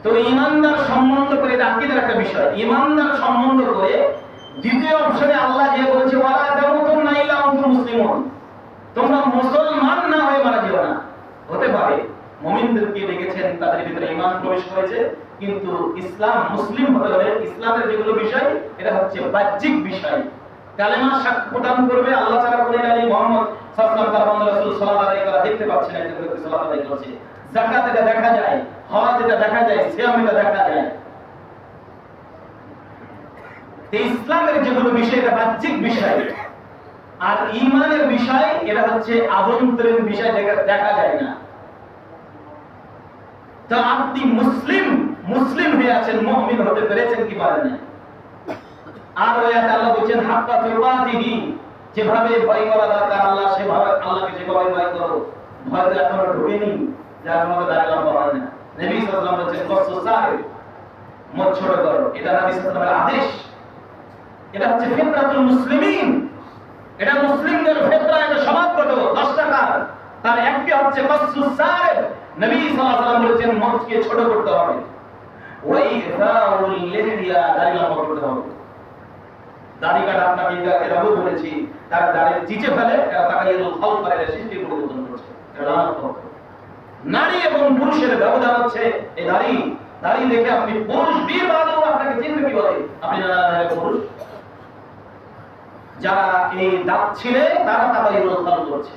তো ঈমানদার সম্বন্ধ করে, এটা আকীদার একটা বিষয়, ঈমানদার সম্বন্ধ করে দ্বিতীয় অপশনে আল্লাহ যে বলছে ওয়ালা তামুতুন্না ইল্লা আনতুম মুসলিমুন, তোমরা মুসলমান না হয়ে মারা যেও না। হতে পারে মুমিনদেরকে ডেকেছেন, তাদের ভিতরে ঈমান প্রবেশ করেছে, কিন্তু ইসলাম, মুসলিম হতে হলে ইসলামের যেগুলো বিষয়, এটা হচ্ছে বাহ্যিক বিষয়। কালেমা সাক্ষ্য প্রদান করবে আল্লাহ ছাড়া কোনো ইলাহ নেই, মুহাম্মদ সাল্লাল্লাহু আলাইহি ওয়াসাল্লাম তার বান্দা রাসূল সালাত আদায় করা দেখতে পাচ্ছেন, একজন ব্যক্তি সালাত আদায় করছে, যাকাত এটা দেখা যায়, হজ এটা দেখা যায়, সিয়াম এটা দেখা যায়। এই ইসলামের যেগুলো বিষয়, এটা বাহ্যিক বিষয়। আর ঈমানের বিষয়, এটা হচ্ছে আভ্যন্তরীণ বিষয়, দেখা যায় না। তো আপনি মুসলিম, মুসলিম হয়ে আছেন, মুমিন হতে পেরেছেন কি পারেন না? আর ওই আয়াতে আল্লাহ বলেন হাক্কা তুকাতিহি, যেভাবে ভয় করা দরকার আল্লাহ, সেভাবে আল্লাহকে যেভাবে ভয় করো। ভয় তো এখনো ঢোকেনি, যার মধ্যে দাঁড়িয়ে লম্বা হয় না। নবী সাল্লাল্লাহু আলাইহি ওয়াসাল্লাম বলেছেন কসু সাহিব, মুখ ছোট করো, এটা নবী সাল্লাল্লাহু আলাইহি ওয়াসাল্লামের আদেশ। এটা হচ্ছে ফিতরাতুল মুসলিমিন, এটা মুসলিমদের ফিতরা, এটা স্বভাবগত। 10 টাকা তার একটি হচ্ছে কসু সাহিব। নবী সাল্লাল্লাহু আলাইহি ওয়াসাল্লাম বলেছেন মুখকে ছোট করতে হবে, ওয়া ইফাউল লিহিয়া, দাড়ি লম্বা করতে হবে। দাড়ি কাটা আপনাকে এরাও বলেছি, তার দাড়ি চিচে ফেলে, তাকাইয়াল খাল করে সৃষ্টি পরিবর্তন করছে। এটা নারী এবং পুরুষের ব্যবধান হচ্ছে এই দাড়ি। দাড়ি দেখে আপনি পুরুষ, বীর বাদও আপনাকে চিনবে কি বলে? আপনি না পুরুষ। যারা এই দাঁত ছিলে তারা তাকাইয়াল খাল করছে।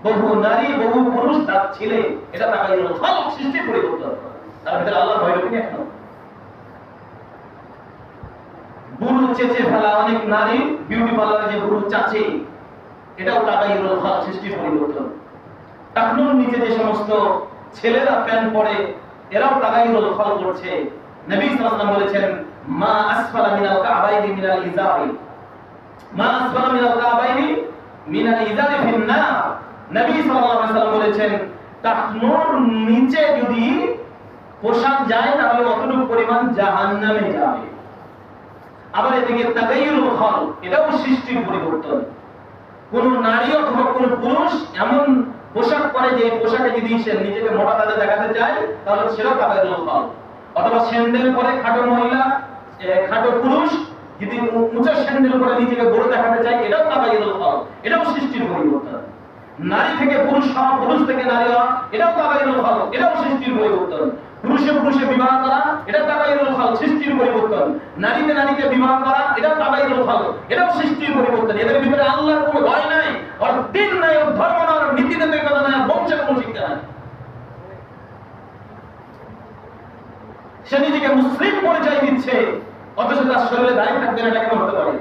বহু নারী, বহু পুরুষ দাঁত ছিলে, এটা তাকাইয়াল খাল, সৃষ্টি পরিবর্তন। তার ভিতরে আল্লাহর ভয় ঢোকেনি এখনো। বুড়ো চেঁচে ফেলা, অনেক নারী বিউটি পার্লারে যে বুড়ো চাচে, এটাও তাগাইরুল খালক, সৃষ্টির পরিবর্তন। টাকনুর নিচে যে সমস্ত ছেলেরা প্যান্ট পরে এরাও তাগাইরুল খালক করছে। নবী সাল্লাল্লাহু আলাইহি ওয়াসাল্লাম বলেছেন মা আসফালা মিনাল কাবাইনি মিনাল ইজারি, মা আসফালা মিনাল কাবাইনি মিনাল ইজারি ফিন্নার। নবী সাল্লাল্লাহু আলাইহি ওয়াসাল্লাম বলেছেন টাকনুর নিচে যদি পোশাক যায় তাহলে অতটুকু পরিমাণ জাহান্নামে যাবে। আবার এদিকে তাগাইরুল খালক, এটাও সৃষ্টির পরিবর্তন। কোন নারী অথবা কোন পুরুষ এমন পোশাক পরে যে পোশাকে যদি সে নিজেকে মোটা তাজা দেখাতে চায় তাহলে সেটাও তাগাইরুল খালক। অথবা স্যান্ডেল পরে খাটো মহিলা, খাটো পুরুষ যদি উঁচু স্যান্ডেল পরে নিজেকে বড় দেখাতে চায় এটাও তাগাইরুল খালক, এটাও সৃষ্টির পরিবর্তন। নারী থেকে পুরুষ হওয়া, পুরুষ থেকে নারী হওয়া এটাও তাগাইরুল খালক, এটাও সৃষ্টির পরিবর্তন। পুরুষে পুরুষে বিবাহ করা এটা তাগাইরুল খালক, সৃষ্টির পরিবর্তন। নারীতে নারীকে বিবাহ করা এটা তাগাইরুল খালক, এটাও সৃষ্টির পরিবর্তন। এদের ভিতরে আল্লাহর কোনো ভয় নাই, আর দিন নাই, আর ধর্ম নাই, আর নীতি নৈতিকতা নাই, আর বংশের কোনো শিক্ষা নাই। সে নিজেকে মুসলিম পরিচয় দিচ্ছে অথচ তার শরীরে দাড়ি থাকবে না, এটা কেমন হতে পারে?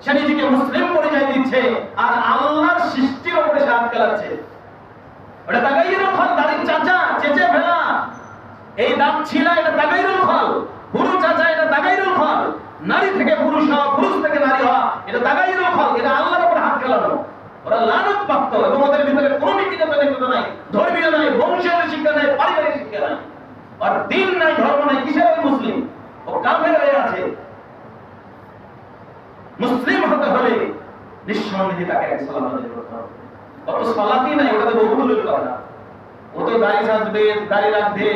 সে নিজেকে মুসলিম পরিচয় দিচ্ছে আর আল্লাহর সৃষ্টির উপরে সে হাত ফেলাচ্ছে। ওটা তাগাইরুল খালক, দাড়ির চাচা, চেচে ফেলা, এই দাঁত ছিলা, এটা তাগাইরুল খালক। পুরুষ চাচা, এটা তাগাইরুল খালক। নারী থেকে পুরুষ হওয়া, পুরুষ থেকে নারী হওয়া, এটা তাগাইরুল খালক, এটা আল্লাহর উপরে হাত ফেলানো। ওরা লানত প্রাপ্ত এবং ওদের ভিতরে কোনো নীতি নৈতিকতা নাই, ধর্মীয় নাই, বংশের শিক্ষা নাই, পারিবারিক শিক্ষা নাই, আর দিন নাই, ধর্ম নাই। কিসের মুসলিম? ও কাফের হয়ে আছে। মুসলিম হতে হলে নিঃসন্দেহে তাকে এক সালাত আদায় করতে হবে। অত সালাতই নাই, ওটাতে বহুদূরের কথা। ও তো দাড়ি সাজবে, দাড়ি রাখবে,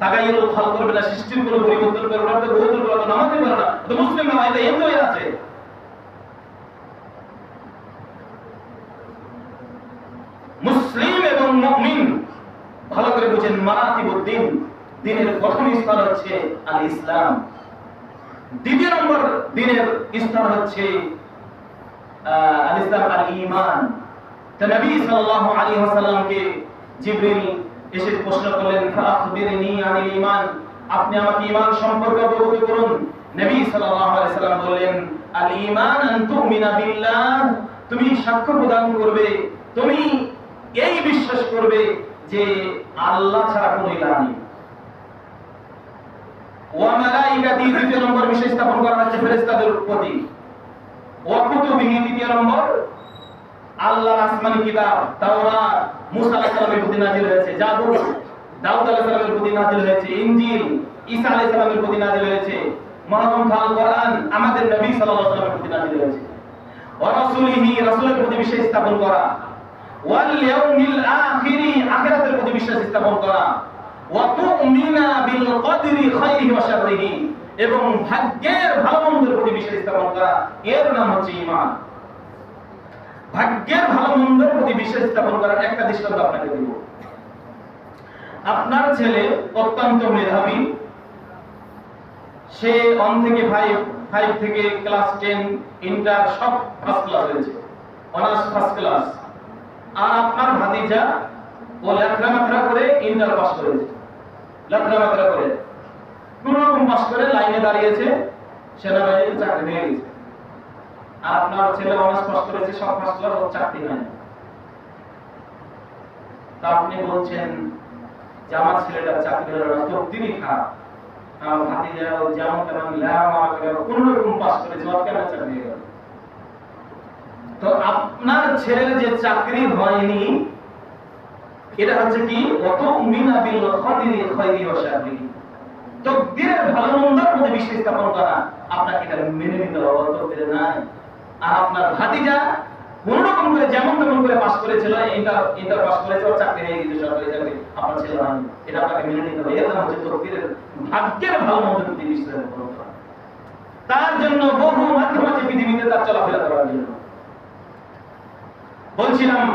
তাগাইরুল খালক করবে না, সৃষ্টির কোনো পরিবর্তন করবে না, ওটাতে বহুদূরের কথা। নামাজই পড়ে না, তো মুসলিম না, এটা হিন্দু হয়ে আছে। মুসলিম এবং মুমিন ভালো করে বুঝেন, মারাতিবুদ্দিন, দ্বীনের প্রথম স্তর হচ্ছে আল ইসলাম। দ্বিতীয় নম্বর দ্বীনের স্তর হচ্ছে আল ইসলাম, আল ঈমান। তো নবী সাল্লাল্লাহু আলাইহি ওয়াসাল্লামকে জিবরিল এসে প্রশ্ন করলেন ফাআখবিরনি আনিল ঈমান, আপনি আমাকে ঈমান সম্পর্কে অবগত করুন। নবী সাল্লাল্লাহু আলাইহি ওয়াসাল্লাম বললেন আল ঈমান আন তুমিনা বিল্লাহ, তুমি সাক্ষ্য প্রদান করবে, তুমি এই বিশ্বাস করবে যে আল্লাহ ছাড়া কোনো ইলাহ নেই। ওয়া মালাইকাতি, দ্বিতীয় নম্বর বিষয় স্থাপন করা হচ্ছে ফেরেশতাদের প্রতি। ওয়া কুতুবিহি, তৃতীয় নম্বর আল্লাহর আসমানি কিতাব তাওরাত মুসা আলাইহিস সালামের প্রতি নাযিল হয়েছে, জাবুর দাউদ আলাইহিস সালামের প্রতি নাযিল হয়েছে, ইনজিল ঈসা আলাইহিস সালামের প্রতি নাযিল হয়েছে, মহাগ্রন্থ আল কোরআন আমাদের নবী সাল্লাল্লাহু আলাইহি ওয়াসাল্লামের প্রতি নাযিল হয়েছে। ওয়া রাসূলিহি, রাসূলের প্রতি বিশ্বাস স্থাপন করা। ওয়াল ইয়াউমিল আখিরি, আখিরাতের প্রতি বিশ্বাস স্থাপন করা। ওয়া তুমিনা বিল কদরি খাইরিহি ওয়া শাররিহি, এবং ভাগ্যের ভালো মন্দের প্রতি বিশ্বাস স্থাপন করা, এর নাম হচ্ছে ঈমান। ভাগ্যের ভালো মন্দের প্রতি বিশ্বাস স্থাপন করার একটা দৃষ্টান্ত আপনাকে দেব। আপনার ছেলে অত্যন্ত মেধাবী, সে 1 থেকে 5 থেকে ক্লাস 10 ইন্টার সব ফার্স্ট ক্লাস হয়েছে, অনার্স ফার্স্ট ক্লাস। আর আপনার ভাতিজা ও লেখাপড়া করে ইন্টার পাস করেছে, লেখাপড়া করে কোন রকম পাস করে লাইনে দাঁড়িয়েছে, সেনাবাহিনীতে চাকরি পেয়ে গেছে। আর আপনার ছেলে অনার্স পাস করেছে, সব ফার্স্ট ক্লাস, ওর চাকরি নাই। তা আপনি বলছেন যে আমার ছেলেটা চাকরি হলো না, তকদিরই খারাপ, আমার ভাতিজা যেমন তেমন লেখাপড়া করে কোন রকম পাস করেছে, ওর কেন চাকরি হলো? তো আপনার ছেলের যে চাকরি হয়নি এটা হচ্ছে কি অত মিনা বিল কদরি খাইরি ওয়া শাররিহি, তাকদীরের ভালো মন্দের প্রতি বিশ্বাস স্থাপন করা, আপনাকে এটা মেনে নিতে হবে, তাকদীরে নাই। আর আপনার ভাতিজা কোন রকম করে যেমন তেমন করে পাস করেছিল, ইন্টার পাস করেছে, ওর চাকরি হয়ে গেছে, সরকারি চাকরি, আপনার ছেলে হয়নি, এটা আপনাকে মেনে নিতে হবে। এর নাম হচ্ছে তাকদীরের, ভাগ্যের ভালো মন্দের প্রতি বিশ্বাস স্থাপন করা। তার জন্য বহু মাধ্যম আছে পৃথিবীতে তার চলাফেরা করার জন্য। বলছিলাম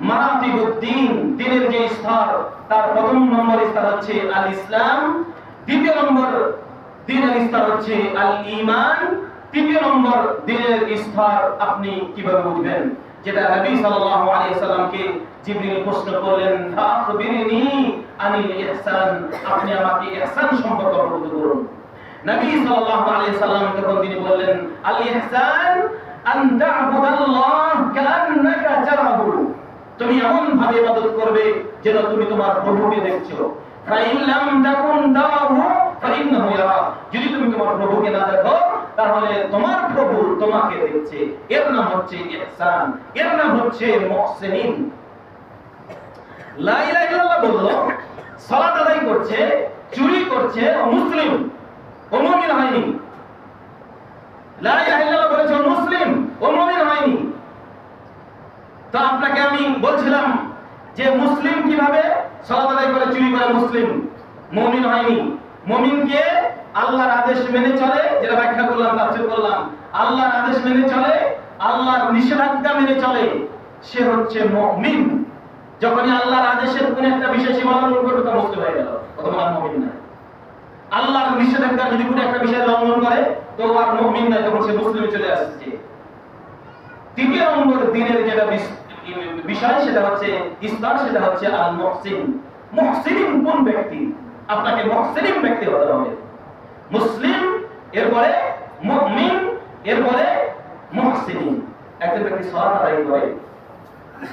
মারাতিবুদ্দিন, দ্বীনের যে স্তর, তার প্রথম নম্বর স্তর হচ্ছে আল ইসলাম, দ্বিতীয় নম্বর দ্বীনের স্তর হচ্ছে আল ঈমান, তৃতীয় নম্বর দ্বীনের স্তর আপনি কিভাবে বুঝবেন? যেটা নবী সাল্লাল্লাহু আলাইহি ওয়াসাল্লামকে জিবরিল প্রশ্ন করলেন ফাআখবিরনি আনিল ইহসান, আপনি আমাকে ইহসান সম্পর্কে অবগত করুন। নবী সাল্লাল্লাহু আলাইহি ওয়াসাল্লাম তখন তিনি বললেন আল ইহসান আন তা'বুদাল্লাহ কাআন্নাকা তারাহু, তুমি এমন ভাবে ইবাদত করবে যেন তুমি তোমার প্রভুকে দেখছো। ফাইন লাম তাকুন তারাহু ফাইন্নাহু ইয়ারা, যদি তুমি তোমার প্রভুকে না দেখো তাহলে তোমার প্রভু তোমাকে দেখছে। এর নাম হচ্ছে ইহসান, এর নাম হচ্ছে মুহসিনিন। লা ইলাহা ইল্লাল্লাহ বলল, সালাত আদায় করছে, চুরি করছে, মুসলিম, ও মুমিন হয়নি। লা ইলাহা ইল্লাল্লাহ বলেছে মুসলিম, ও মুমিন হয়নি। তো আপনাকে আমি বলছিলাম যে মুসলিম কিভাবে সালাত আদায় করে চুরি করে মুসলিম, মুমিন হয়নি। মুমিনকে আল্লাহর আদেশ মেনে চলে, যেটা ব্যাখ্যা করলাম, তাফসীর করলাম, আল্লাহর আদেশ মেনে চলে, আল্লাহর নিষেধাজ্ঞা মেনে চলে, সে হচ্ছে মুমিন। যখনই আল্লাহর আদেশের কোনো একটা বিষয় সীমা লঙ্ঘন করবে তা মুসলিম হয়ে গেল, অথবা মুমিন না। আল্লাহর নিষেধাজ্ঞা যদি কোনো একটা বিষয় লঙ্ঘন করে তো আর মুমিন না, তখন সে মুসলিমে চলে আসছে। তৃতীয় নম্বর দিনের যেটা বিষয় সেটা হচ্ছে ইসলাম, সেটা হচ্ছে আল মুহসিন। মুহসিন কোন ব্যক্তি? আপনাকে মুহসিন ব্যক্তি হতে হবে। মুসলিম, এরপরে মুমিন, এরপরে মুহসিন। একজন ব্যক্তি সালাত আদায় করে,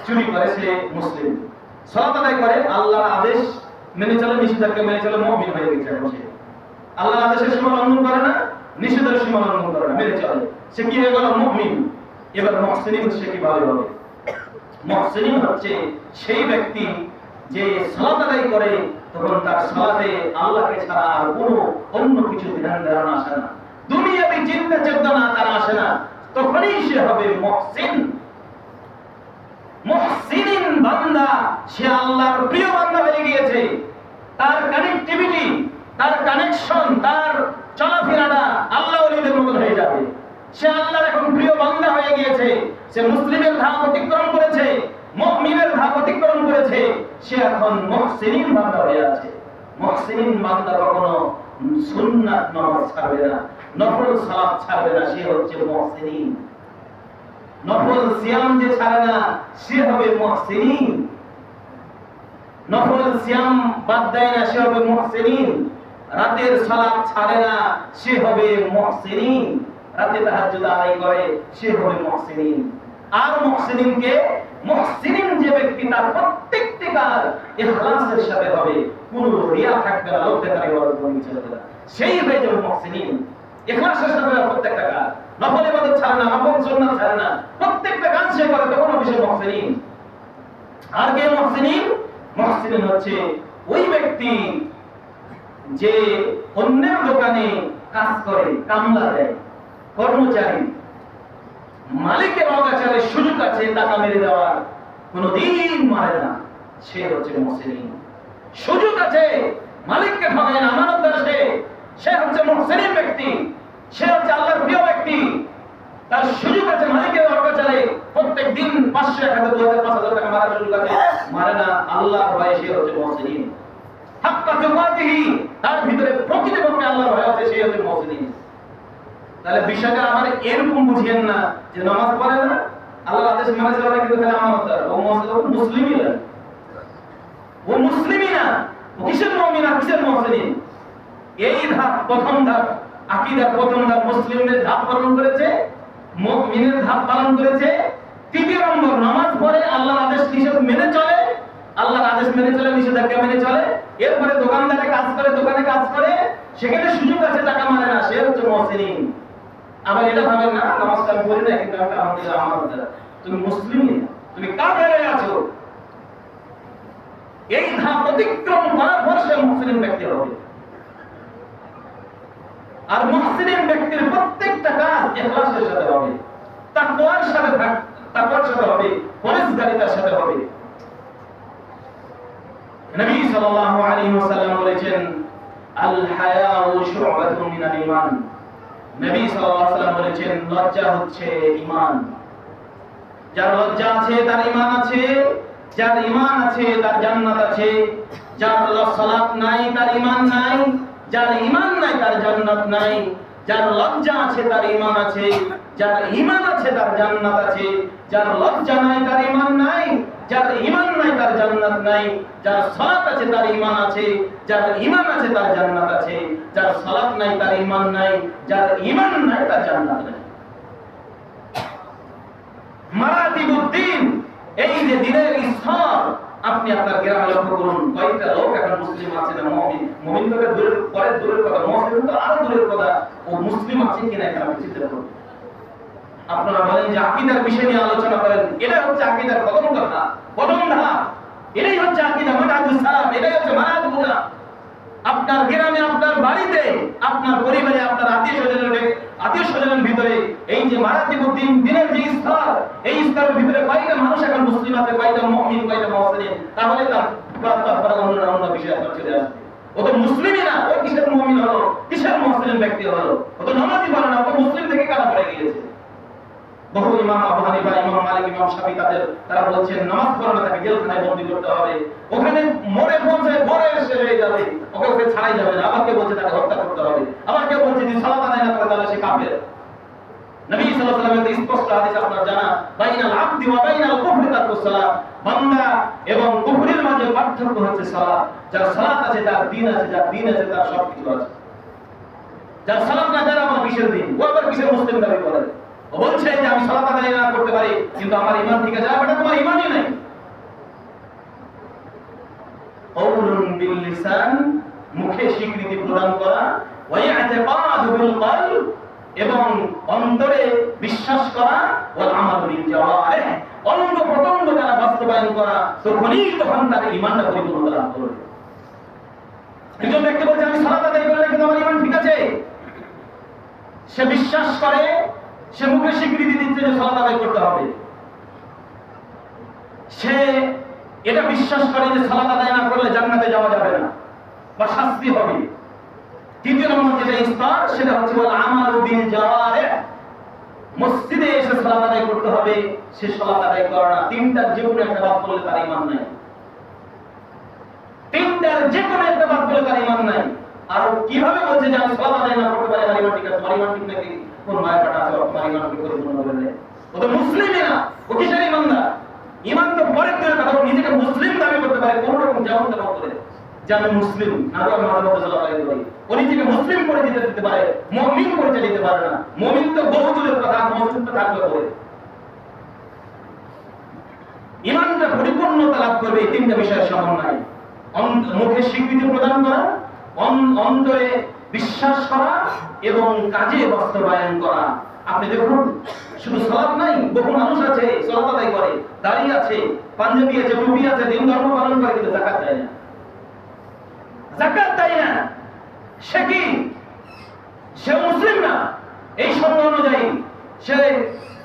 চুরি করে, সে মুসলিম। সালাত আদায় করে, আল্লাহর আদেশ মেনে চলে, নিষেধাজ্ঞা মেনে চলে, মুমিন হয়ে গেছে। আল্লাহর আদেশের সীমা লঙ্ঘন করে না, নিষেধের সীমা লঙ্ঘন করে না, মেনে চলে, সে কি হয়ে গেল? মুমিন। এবার মুহসিন সে কিভাবে হবে? মুহসিন হচ্ছে সেই ব্যক্তি যে সালাত আদায় করে তখন তার সালাতে আল্লাহকে ছাড়া আর কোনো অন্য কিছু ধ্যান ধারণা আসে না, দুনিয়াবি চিন্তা চেতনা তার আসে না, তখনই সে হবে মুহসিন। মুহসিনিন বান্দা, সে আল্লাহর প্রিয় বান্দা হয়ে গিয়েছে। তার কানেক্টিভিটি, তার কানেকশন, তার চলাফেরাটা আল্লাহ ওলিদের মতো হয়ে যাবে। সে আল্লাহর এখন প্রিয় বান্দা হয়ে গিয়েছে। সে মুসলিমের ধাপ অতিক্রম করেছে, মুমিনের ধাপ অতিক্রম করেছে, সে এখন মুহসিনিন বান্দা হয়ে আছে। মুহসিনিন বান্দা কখনো সুন্নাত নামাজ ছাড়বে না, নফল সালাত ছাড়বে না, সে হচ্ছে মুহসিনিন। নফল সিয়াম যে ছাড়ে না সে হবে মুহসিনিন। নফল সিয়াম বাদ দেয় না সে হবে মুহসিনিন। রাতের সালাত ছাড়ে না সে হবে মুহসিনিন। রাতে তাহাজ্জুদ আদায় করে সে হবে মুহসিনিন। আর মুহসিনিনকে, মুহসিনিন যে ব্যক্তি তার প্রত্যেকটি কাজ ইখলাসের সাথে হবে, কোনো রিয়া থাকবে না, লোক দেখানো ইবাদত বনি চলবে না, সেই হয়ে যাবে মুহসিনিন। ইখলাসের সাথে প্রত্যেকটা কাজ, নফল ইবাদত ছাড়ে না, নফল সুন্নাত ছাড়ে না, প্রত্যেকটা কাজ সে করে, তখন হবে সে মুহসিনিন। আর কে মুহসিনিন? মুহসিনিন হচ্ছে ওই ব্যক্তি যে অন্যের দোকানে কাজ করে, কামলা দেয়, কর্মচারী, মালিকের অগাচারে সুযোগ আছে টাকা মেরে দেওয়ার, কোনদিন মারে না, সে হচ্ছে মুহসিনিন। সুযোগ আছে, মালিককে ঠকায় না, আমানতদার সে হচ্ছে মুহসিনিন ব্যক্তি। সে হচ্ছে আল্লাহর প্রিয় ব্যক্তি। তার সুযোগ আছে মালিকের অগাচারে প্রত্যেক দিন 500, 1000, 2000, 5000 টাকা মারার সুযোগ আছে, মারে না, আল্লাহর ভয়ে সে হচ্ছে মুহসিনিন। হাক্কা তুকাতিহি, তার ভিতরে প্রকৃতপক্ষে আল্লাহর ভয় আছে, সে হচ্ছে মুহসিনিন। তাহলে বিষয়টা আমার এরকম বুঝিয়েন না যে নামাজ পড়ে না, আল্লাহর আদেশ মেনে চলে না, কিন্তু তাহলে আমানতদার, ও মুসলিমই না, ও মুসলিমই না, ও কিসের মুমিন আর কিসের মুহসিনিন? এই ধাপ, প্রথম ধাপ, আকীদার প্রথম ধাপ মুসলিমদের ধাপ পালন করেছে, মুমিনের ধাপ পালন করেছে। তৃতীয় নম্বর, নামাজ পড়ে, আল্লাহর আদেশ নিষেধ মেনে চলে, আল্লাহর আদেশ মেনে চলে, নিষেধাজ্ঞা মেনে চলে। এরপরে দোকানদারে কাজ করে, দোকানে কাজ করে, সেখানে সুযোগ আছে, টাকা মারে না, সে হচ্ছে মুহসিনিন। আবার এটা ভাবেন না নামাজটা আমি পড়ি না কিন্তু আমি আলহামদুলিল্লাহ আমানতদার, তুমি মুসলিমই না, তুমি কাফের আছো। এই ধাপ অতিক্রম করার পর সে মুহসিনিন ব্যক্তি হবে। আর মুহসিনিন ব্যক্তির প্রত্যেকটা কাজ ইখলাসের সাথে হবে, তাকওয়ার সাথে হবে, পরহেজগারিতার সাথে হবে। নবী সাল্লাল্লাহু আলাইহি ওয়াসাল্লাম বলেছেন, আল হায়াউ শু'বাতুন মিনাল ঈমান। নবী সাল্লাল্লাহু আলাইহি ওয়াসাল্লাম বলেছেন, লজ্জা হচ্ছে ঈমান। যার লজ্জা আছে তার ঈমান আছে, যার ঈমান আছে তার জান্নাত আছে। যার সালাত নাই তার ঈমান নাই, যার ঈমান নাই তার জান্নাত নাই। যার লজ্জা আছে তার ঈমান আছে, যার ঈমান আছে তার জান্নাত আছে। যার লজ্জা নাই তার ঈমান নাই, যার ঈমান নাই তার জান্নাত নাই। যার সালাত আছে তার ঈমান আছে, যার ঈমান আছে তার জান্নাত আছে। যার সালাত নাই তার ঈমান নাই, যার ঈমান নাই তার জান্নাত নাই। মারাতিবুদ্দিন, এই যে দিনের স্তর, আপনি আপনার গ্রামে লক্ষ্য করুন কয়েকটা লোক এখন মুসলিম আছে না মুমিন। মুমিন তো দূরের কথা, মুসলিম তো আরো দূরের কথা, ও মুসলিম আছে কিনা এটা আপনি চিন্তা করুন। আপনারা বলেন যে আকীদার বিষয় নিয়ে আলোচনা করেন, এটা হচ্ছে আকীদার প্রথম কথা, প্রথম ধাপ। এটাই হচ্ছে আকীদা, মানহাজুস সালাফ, এটাই হচ্ছে মানহাজ বোঝা। আপনার গ্রামে, আপনার বাড়িতে, আপনার পরিবারে, আপনার আত্মীয় স্বজনের ভিতরে এই যে মারাতিবুদ্দিন দিনের যে স্তর, এই স্তরের ভিতরে কয়টা মানুষ এখন মুসলিম আছে, কয়টা মুমিন, কয়টা মুসলিম, তাহলে তার অন্য বিষয় আপনার চলে আসবে। ও তো মুসলিমই না, ও কিসের মুমিন হলো, কিসের মুসলিম ব্যক্তি হলো? ও তো নামাজই পড়ে না, ও তো মুসলিম থেকে কাটা পড়ে গিয়েছে। বহু ইমাম, আবু হানিফা, ইমাম মালিক, ইমাম শাফি, তারা বলছেন নামাজ পড়ে না তাকে জেলখানায় বন্দী করতে হবে, ওখানে মরে পৌঁছায় ভরে শেষ হয়ে যাবে, ওকে ছাড়াই যাবে না। আবার কেউ বলছে তাকে হত্যা করতে হবে, আবার কেউ বলছে যে সালাত আদায় না করে তাহলে সে কাফের। নবী সাল্লাল্লাহু আলাইহি ওয়াসাল্লামের স্পষ্ট হাদিস আপনার জানা, বাইনাল আবদি ওয়া বাইনাল কুফরি তারকুস সালাত, বান্দা এবং কুফরির মাঝে পার্থক্য হচ্ছে সালাত। যার সালাত আছে তার দ্বীন আছে, যার দ্বীন আছে তার সবকিছু আছে। যার সালাত না তার আবার কিসের দ্বীন? ও আবার কিসের মুসলিম দাবি করে? ও বলছে যে আমি সালাত আদায় না করতে পারি কিন্তু আমার ঈমান ঠিক আছে। এটা তোমার ঈমানই নাই। কওলুন বিল লিসান, মুখে স্বীকৃতি প্রদান করা, ওয়া ইতিকাদু বিল কলব, এবং অন্তরে বিশ্বাস করা, ওয়াল আমালু বিল জাওয়ারিহ, অঙ্গ প্রত্যঙ্গ দ্বারা বাস্তবায়ন করা, তখন তার ঈমানটা পরিপূর্ণ লাভ করবে। একজন ব্যক্তি বলছে আমি সালাত আদায় করলে কিন্তু আমার ঈমান ঠিক আছে, সে বিশ্বাস করে, সে মুখে স্বীকৃতি দিচ্ছে যে সালাত আদায় করতে হবে, সে এটা বিশ্বাস করে যে সালাত আদায় না করলে জান্নাতে যাওয়া যাবে না বা শাস্তি হবে। দ্বিতীয় নম্বর যেটা স্তর, সেটা হচ্ছে ওয়াল আমালু বিল জাওয়ারিহ, মসজিদে এসে সালাত আদায় করতে হবে, সে সালাত আদায় করে না। তিনটার যে কোনো একটা বাদ পড়লে তার ঈমান নাই। তিনটার যে কোনো একটা বাদ পড়লে তার ঈমান নাই। আর কিভাবে বলছে যে আমি সালাত আদায় না করতে পারি আমার ঈমান ঠিক আছে? তোমার ঈমান ঠিক নাকি? কোন মায়াটা আছে তোমার ঈমান কি করে পূর্ণ হবে না? ও তো মুসলিমই না, ও কিসের ঈমানদার? ঈমান তো পরের দূরের কথা, ও নিজেকে মুসলিম দাবি করতে পারে কোন রকম যেমন তেমন করে যে আমি মুসলিম, নবী মুহাম্মদ সাল্লাল্লাহু আলাইহি ওয়াসাল্লাম, ও নিজেকে মুসলিম করে দিতে পারে, মুমিন করে দিতে পারে না। মুমিন তো বহু দূরের কথা, মুসলিম তো থাকবে পরে। ঈমানটা পরিপূর্ণতা লাভ করবে এই তিনটা বিষয়ের সমন্বয়ে: মুখে স্বীকৃতি প্রদান করা, অন্তরে বিশ্বাস করা এবং কাজে বাস্তবায়ন করা। আপনি দেখুন শুধু সালাত নাই, বহু মানুষ আছে সালাত আদায় করে, দাঁড়িয়ে আছে, পাঞ্জাবি আছে, টুপি আছে, দিন ধর্ম পালন করে, কিন্তু যাকাত দেয় না। যাকাত দেয় না, সে কি? সে মুসলিম না। এই শর্ত অনুযায়ী সে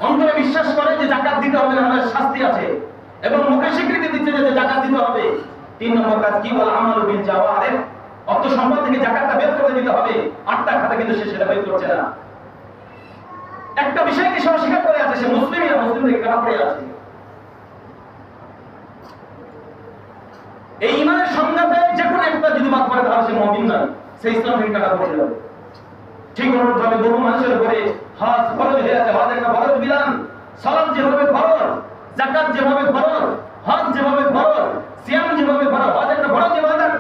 অন্তরে বিশ্বাস করে যে যাকাত দিতে হবে, না হলে শাস্তি আছে, এবং মুখে স্বীকৃতি দিচ্ছে যে যাকাত দিতে হবে। তিন নম্বর কাজ কি? বল আমালু বিল জাওয়ারিহ, অর্থ সম্পদ থেকে যাকাতটা বের করে দিতে হবে, আটটা খাতে কিন্তু সে সেটা বের করছে না। একটা বিষয়কে সে অস্বীকার করে আছে, সে মুসলিমই না, মুসলিম থেকে কাটা পড়ে আছে। এই ঈমানের সংজ্ঞাতে যে কোনো একটা যদি বাদ পড়ে তাহলে সে মুমিন নয়, সে ইসলাম থেকে কাটা পড়ে যাবে। ঠিক অনুরূপভাবে বহু মানুষের উপরে হজ ফরজ হয়ে আছে, হজ একটা ফরজ বিধান। সালাত যেভাবে ফরজ, যাকাত যেভাবে ফরজ, হজ যেভাবে ফরজ, সিয়াম যেভাবে ফরজ, হজ একটা ফরজ ইবাদত।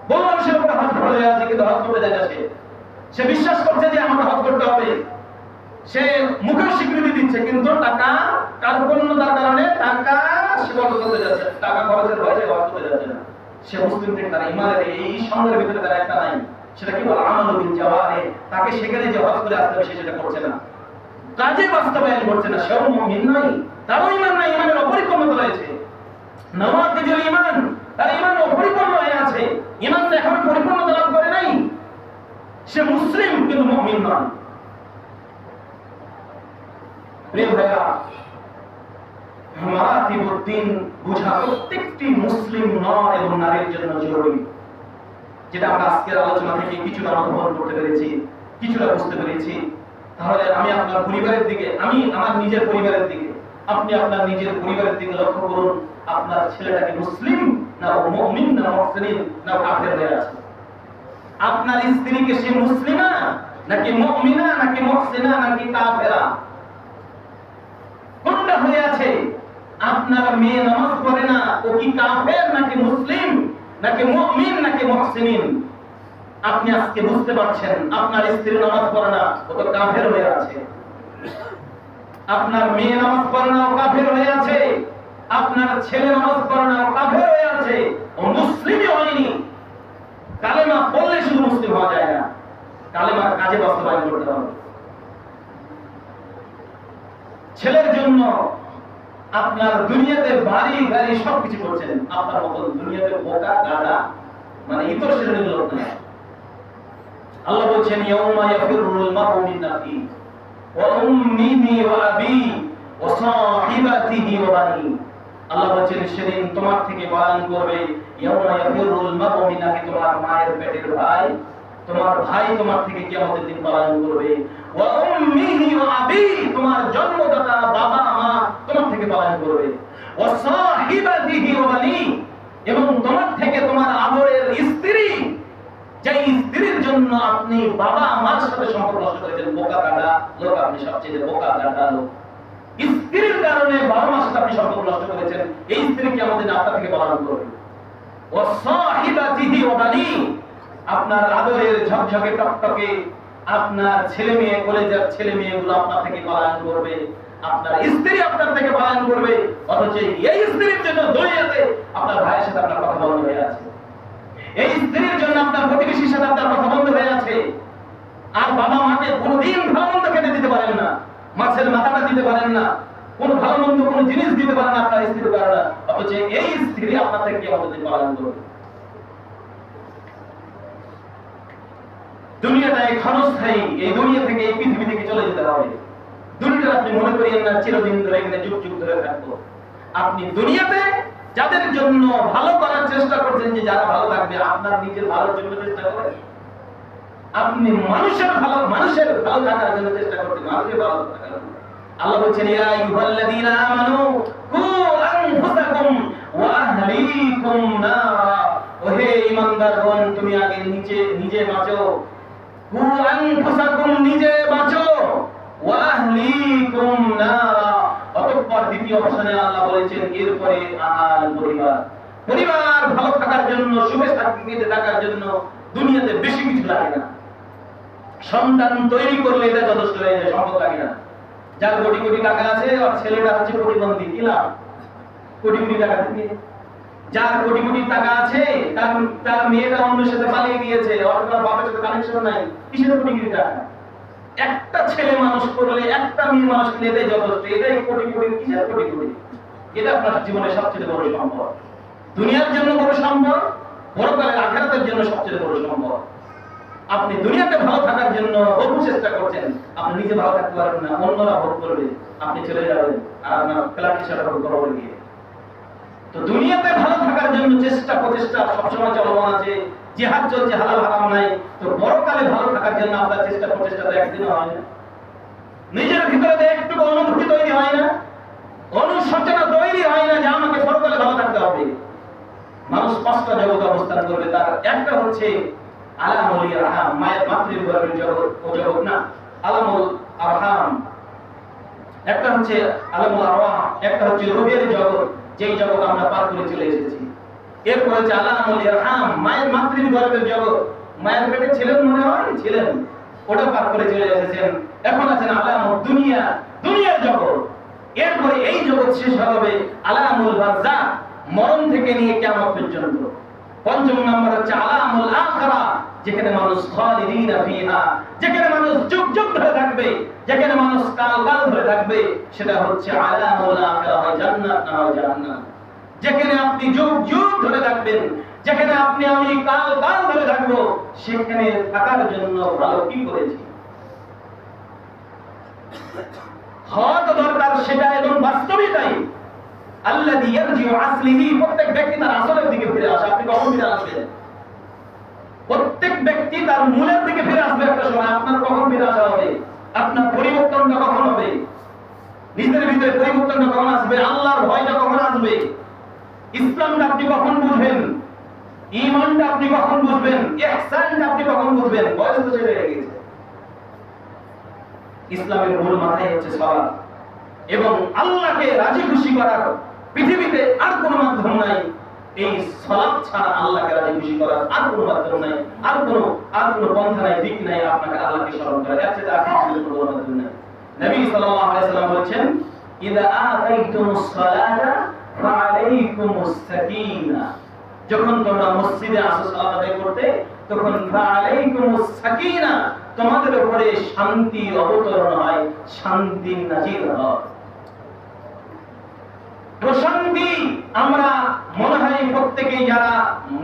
বহু মানুষের উপরে হজ ফরজ হয়ে আছে কিন্তু হজ করতে যায় না। সে বিশ্বাস করছে যে আমাকে হজ করতে হবে, সে মুখে স্বীকৃতি দিচ্ছে কিন্তু টাকা কার্পণ্যতার কারণে টাকা সে বন্ধ করতে যাচ্ছে, টাকা খরচের ভয়ে হজ করতে যাচ্ছে না। সে মুসলিম থেকে তার ঈমানের এই সঙ্গের ভিতরে তার একটা নাই, সেটা কি বলে আমালু বিল জাওয়ারিহ। তাকে সেখানে যে হজ করে আসতে হবে সে সেটা করছে না, কাজে বাস্তবায়ন করছে না, সেও মুমিন নয়, তারও ঈমান নাই, ঈমানের অপরিপূর্ণতা রয়েছে। নওয়াকিদুল ঈমান, তার ঈমান অপরিপূর্ণ হয়ে আছে, ঈমানটা এখন পরিপূর্ণতা লাভ করে নাই, সে মুসলিম কিন্তু মুমিন নয়। প্রিয় ভাইরা, মারাতিবুদ্দিন বুঝা প্রত্যেকটি মুসলিম নর এবং নারীর জন্য জরুরি। যেটা আমরা আজকের আলোচনা থেকে কিছুটা অনুভব করতে পেরেছি, কিছুটা বুঝতে পেরেছি। তাহলে আমি আপনার পরিবারের দিকে, আমি আমার নিজের পরিবারের দিকে, আপনি আপনার নিজের পরিবারের দিকে লক্ষ্য করুন। আপনার ছেলেটাকে মুসলিম না মুমিন না মুহসিন না কাফের হয়ে আছে? আপনার স্ত্রীকে সে মুসলিমা নাকি মুমিনা নাকি মুহসিনা নাকি কাফেরা? কোনটা হয়ে আছে? আপনার মেয়ে নামাজ পড়ে না, ও কি কাফের নাকি মুসলিম নাকি মুমিন নাকি মুহসিন? আপনি আজকে বুঝতে পারছেন আপনার স্ত্রী নামাজ পড়ে না, ও তো কাফের হয়ে আছে। আপনার মেয়ে নামাজ পড়ে না, ও কাফের হয়ে আছে। আপনার ছেলে নামাজ পড়ে না, ও কাফের হয়ে আছে, ও মুসলিমই হয়নি। কালেমা পড়লে শুধু মুসলিম হওয়া যায় না, কালেমার কাজে বাস্তবায়ন করতে হবে। ছেলের জন্য আপনার দুনিয়াতে বাড়ি গাড়ি সবকিছু করছেন, আপনার মতন দুনিয়াতে বোকা গাধা মানে ইতর শ্রেণীর লোক না। আল্লাহ বলছেন ইয়াউমা ইয়াফিরুল মারউ মিন আখি ওয়া উম্মিহি ওয়া আবি ওয়া সাহিবাতিহি ওয়া বানি। আল্লাহ বলছেন সেদিন তোমার থেকে পালন করবে, ইয়াউমা ইয়াফিরুল মারউ মিন আখি, তোমার মায়ের পেটের ভাই, তোমার ভাই তোমার থেকে কিয়ামতের দিন পালন করবে। ওয়া উম্মিহি ওয়া আবি, তোমার জন্মদাতা বাবা মা তোমার থেকে পালন করবে। ওয়া সাহিবাতিহি ওয়া বানি, এবং তোমার থেকে তোমার আদরের স্ত্রী, যে স্ত্রীর জন্য আপনি বাবা মার সাথে সম্পর্ক নষ্ট করেছেন, বোকা গাধা লোক, আপনি সবচেয়ে বোকা গাধা লোক। স্ত্রীর কারণে বাবা মার সাথে আপনি সম্পর্ক নষ্ট করেছেন, এই স্ত্রী কিয়ামতের দিন আপনার থেকে পালন করবে। ওয়া সাহিবাতিহি ওয়া বানি, আপনার আদরের ঝকঝকে টকটকে আপনার ছেলে মেয়ে, কলেজের ছেলে মেয়েগুলো আপনার থেকে পালন করবে, আপনার স্ত্রী আপনার থেকে পালন করবে। অথচ এই স্ত্রীর জন্য দুনিয়াতে আপনার ভাইয়ের সাথে আপনার কথা বন্ধ হয়ে আছে, এই স্ত্রীর জন্য আপনার প্রতিবেশীর সাথে আপনার কথা বন্ধ হয়ে আছে। আর বাবা মাকে কোনোদিন ভালো মন্দ খেতে দিতে পারেন না, মাছের মাথাটা দিতে পারেন না, কোন ভালো মন্দ কোন জিনিস দিতে পারেন না আপনার স্ত্রীর কারণে। অথচ এই স্ত্রী আপনার থেকে কিয়ামতের দিন পালন করবে। দুনিয়াটা ক্ষণস্থায়ী, এই দুনিয়া থেকে এই পৃথিবী থেকে চলে যেতে হবে। দুনিয়াটা আপনি মনে করিয়েন না চিরদিন ধরে, এখানে যুগ যুগ ধরে থাকবো। আপনি দুনিয়াতে যাদের জন্য ভালো করার চেষ্টা করছেন, যে যারা ভালো থাকবে, আপনার নিজের ভালোর জন্য চেষ্টা করেন। আপনি মানুষের ভালো থাকার জন্য চেষ্টা করছেন, মানুষের ভালো থাকার জন্য। আল্লাহ বলছেন ইয়া আইয়ুহাল্লাযীনা আমানু কু আনফুসাকুম ওয়া আহলিকুম নারা, ওহে ঈমানদারগণ তুমি আগে নিজে বাঁচো, কু আনফুসাকুম নিজে বাঁচো, ওয়া আহলিকুম নারা, অতঃপর দ্বিতীয় অপশনে আল্লাহ বলেছেন এরপরে আহল পরিবার ভালো থাকার জন্য, সুখে শান্তিতে থাকার জন্য দুনিয়াতে বেশি কিছু লাগে না। সন্তান তৈরি করলে এটা যথেষ্ট হয়ে যায়, সম্পদ লাগে না। যার কোটি কোটি টাকা আছে আর ছেলেটা হচ্ছে প্রতিবন্ধী, কি লাভ? কোটি কোটি টাকা থেকে যার কোটি কোটি টাকা আছে, তার মেয়েটা অন্যের সাথে পালিয়ে গিয়েছে, তার বাপের সাথে কানেকশন নাই, কিসের কোটি কোটি টাকা? একটা ছেলে মানুষ করলে, একটা মেয়ে মানুষ করলে এটাই যথেষ্ট। এটাই কোটি কোটি, কিসের কোটি কোটি? এটা আপনার জীবনের সবচেয়ে বড় সম্পদ, দুনিয়ার জন্য বড় সম্পদ, পরকালের আখিরাতের জন্য সবচেয়ে বড় সম্পদ। আপনি দুনিয়াতে ভালো থাকার জন্য বহু চেষ্টা করছেন, আপনি নিজে ভালো থাকতে পারবেন না, অন্যরা ভোগ করবে, আপনি চলে যাবেন আর আপনার ফ্ল্যাট হিসাবে ভোগ করবেন গিয়ে। তো দুনিয়াতে ভালো থাকার জন্য প্রচেষ্টা সবসময় চলমান আছে, জিহাদ চলছে, হালাল হারাম নাই। তো পরকালে ভালো থাকার জন্য আপনার প্রচেষ্টা তো একদিনও হয় না। নিজের ভিতরে একটু অনুভূতি তৈরি হয় না, অনুশোচনা তৈরি হয় না যে আমাকে পরকালে ভালো থাকতে হবে। মানুষ পাঁচটা জগতে অবস্থান করবে, তার একটা হচ্ছে আলামুল আরহাম, মায়ের মাতৃগর্ভের জগৎ, ও জগৎ না, আলামুল আরহাম। একটা হচ্ছে আলামুল আরওয়াহ, একটা হচ্ছে রূহের জগৎ, যেই জগৎ আমরা পার করে চলে এসেছি। এরপর হচ্ছে আলামুল ইরহাম, মায়ের মাতৃগর্ভের জগৎ, মায়ের পেটে ছিলেন, মনে হয় ছিলেন, ওটা পার করে চলে এসেছেন। এখন আছেন আলামুল দুনিয়ার জগৎ। এরপরে এই জগৎ শেষ হবে আলামুল বারযাখ, মরণ থেকে নিয়ে কিয়ামত পর্যন্ত। পঞ্চম নম্বর হচ্ছে আলামুল আখিরা, যেখানে মানুষ খালিদিনা ফিহা, যেখানে মানুষ যুগ যুগ ধরে থাকবে, যেখানে মানুষ কাল কাল ধরে থাকবে, সেটা হচ্ছে আলামুল আখিরা, হয় জান্নাত না হয় জাহান্নাম। যেখানে আপনি যুগ যুগ ধরে থাকবেন, যেখানে আমি কাল কাল ধরে থাকবো, সেখানে থাকার জন্য ভালো কি করেছি, হওয়া তো দরকার সেটা, এবং বাস্তবই তাই। আল্লাযী ইয়ারজিউ আসলিহি, প্রত্যেক ব্যক্তি তার আসলের দিকে ফিরে আসে। আপনি কখন ফিরে আসবেন? প্রত্যেক ব্যক্তি তার মূলের দিকে ফিরে আসবে একটা সময়। আপনার কখন ফিরে আসা হবে? আপনার পরিবর্তনটা কখন হবে? নিজের ভিতরে পরিবর্তনটা কখন আসবে? আল্লাহর ভয়টা কখন আসবে? ইসলামটা আপনি কখন বুঝবেন? ঈমানটা আপনি কখন বুঝবেন? ইহসানটা আপনি কখন বুঝবেন? বয়স তো ছেড়ে গেছে। ইসলামের মূল মাথায় হচ্ছে সালাত, এবং আল্লাহকে রাজি খুশি করার পৃথিবীতে আর কোনো মাধ্যম নাই। এই সালাত ছাড়া আল্লাহকে রাজি খুশি করার আর কোনো মাধ্যম নাই, আর কোনো পন্থা নাই, দিক নাই আপনাকে আল্লাহকে স্মরণ করার। এর চেয়ে আর কোনো মাধ্যম নাই। নবী সাল্লাল্লাহু আলাইহি ওয়াসাল্লাম বলেছেন, ইদা আতাইতুমুস সালাতা ফাআলাইকুমুস সাকিনা, যখন তোমরা মসজিদে আসো সালাত আদায় করতে, তখন ফাআলাইকুমুস সাকিনা, তোমাদের উপরে শান্তি অবতরণ হয়, শান্তি নাজিল হয়। প্রশান্তি আমরা মনে হয় প্রত্যেকেই যারা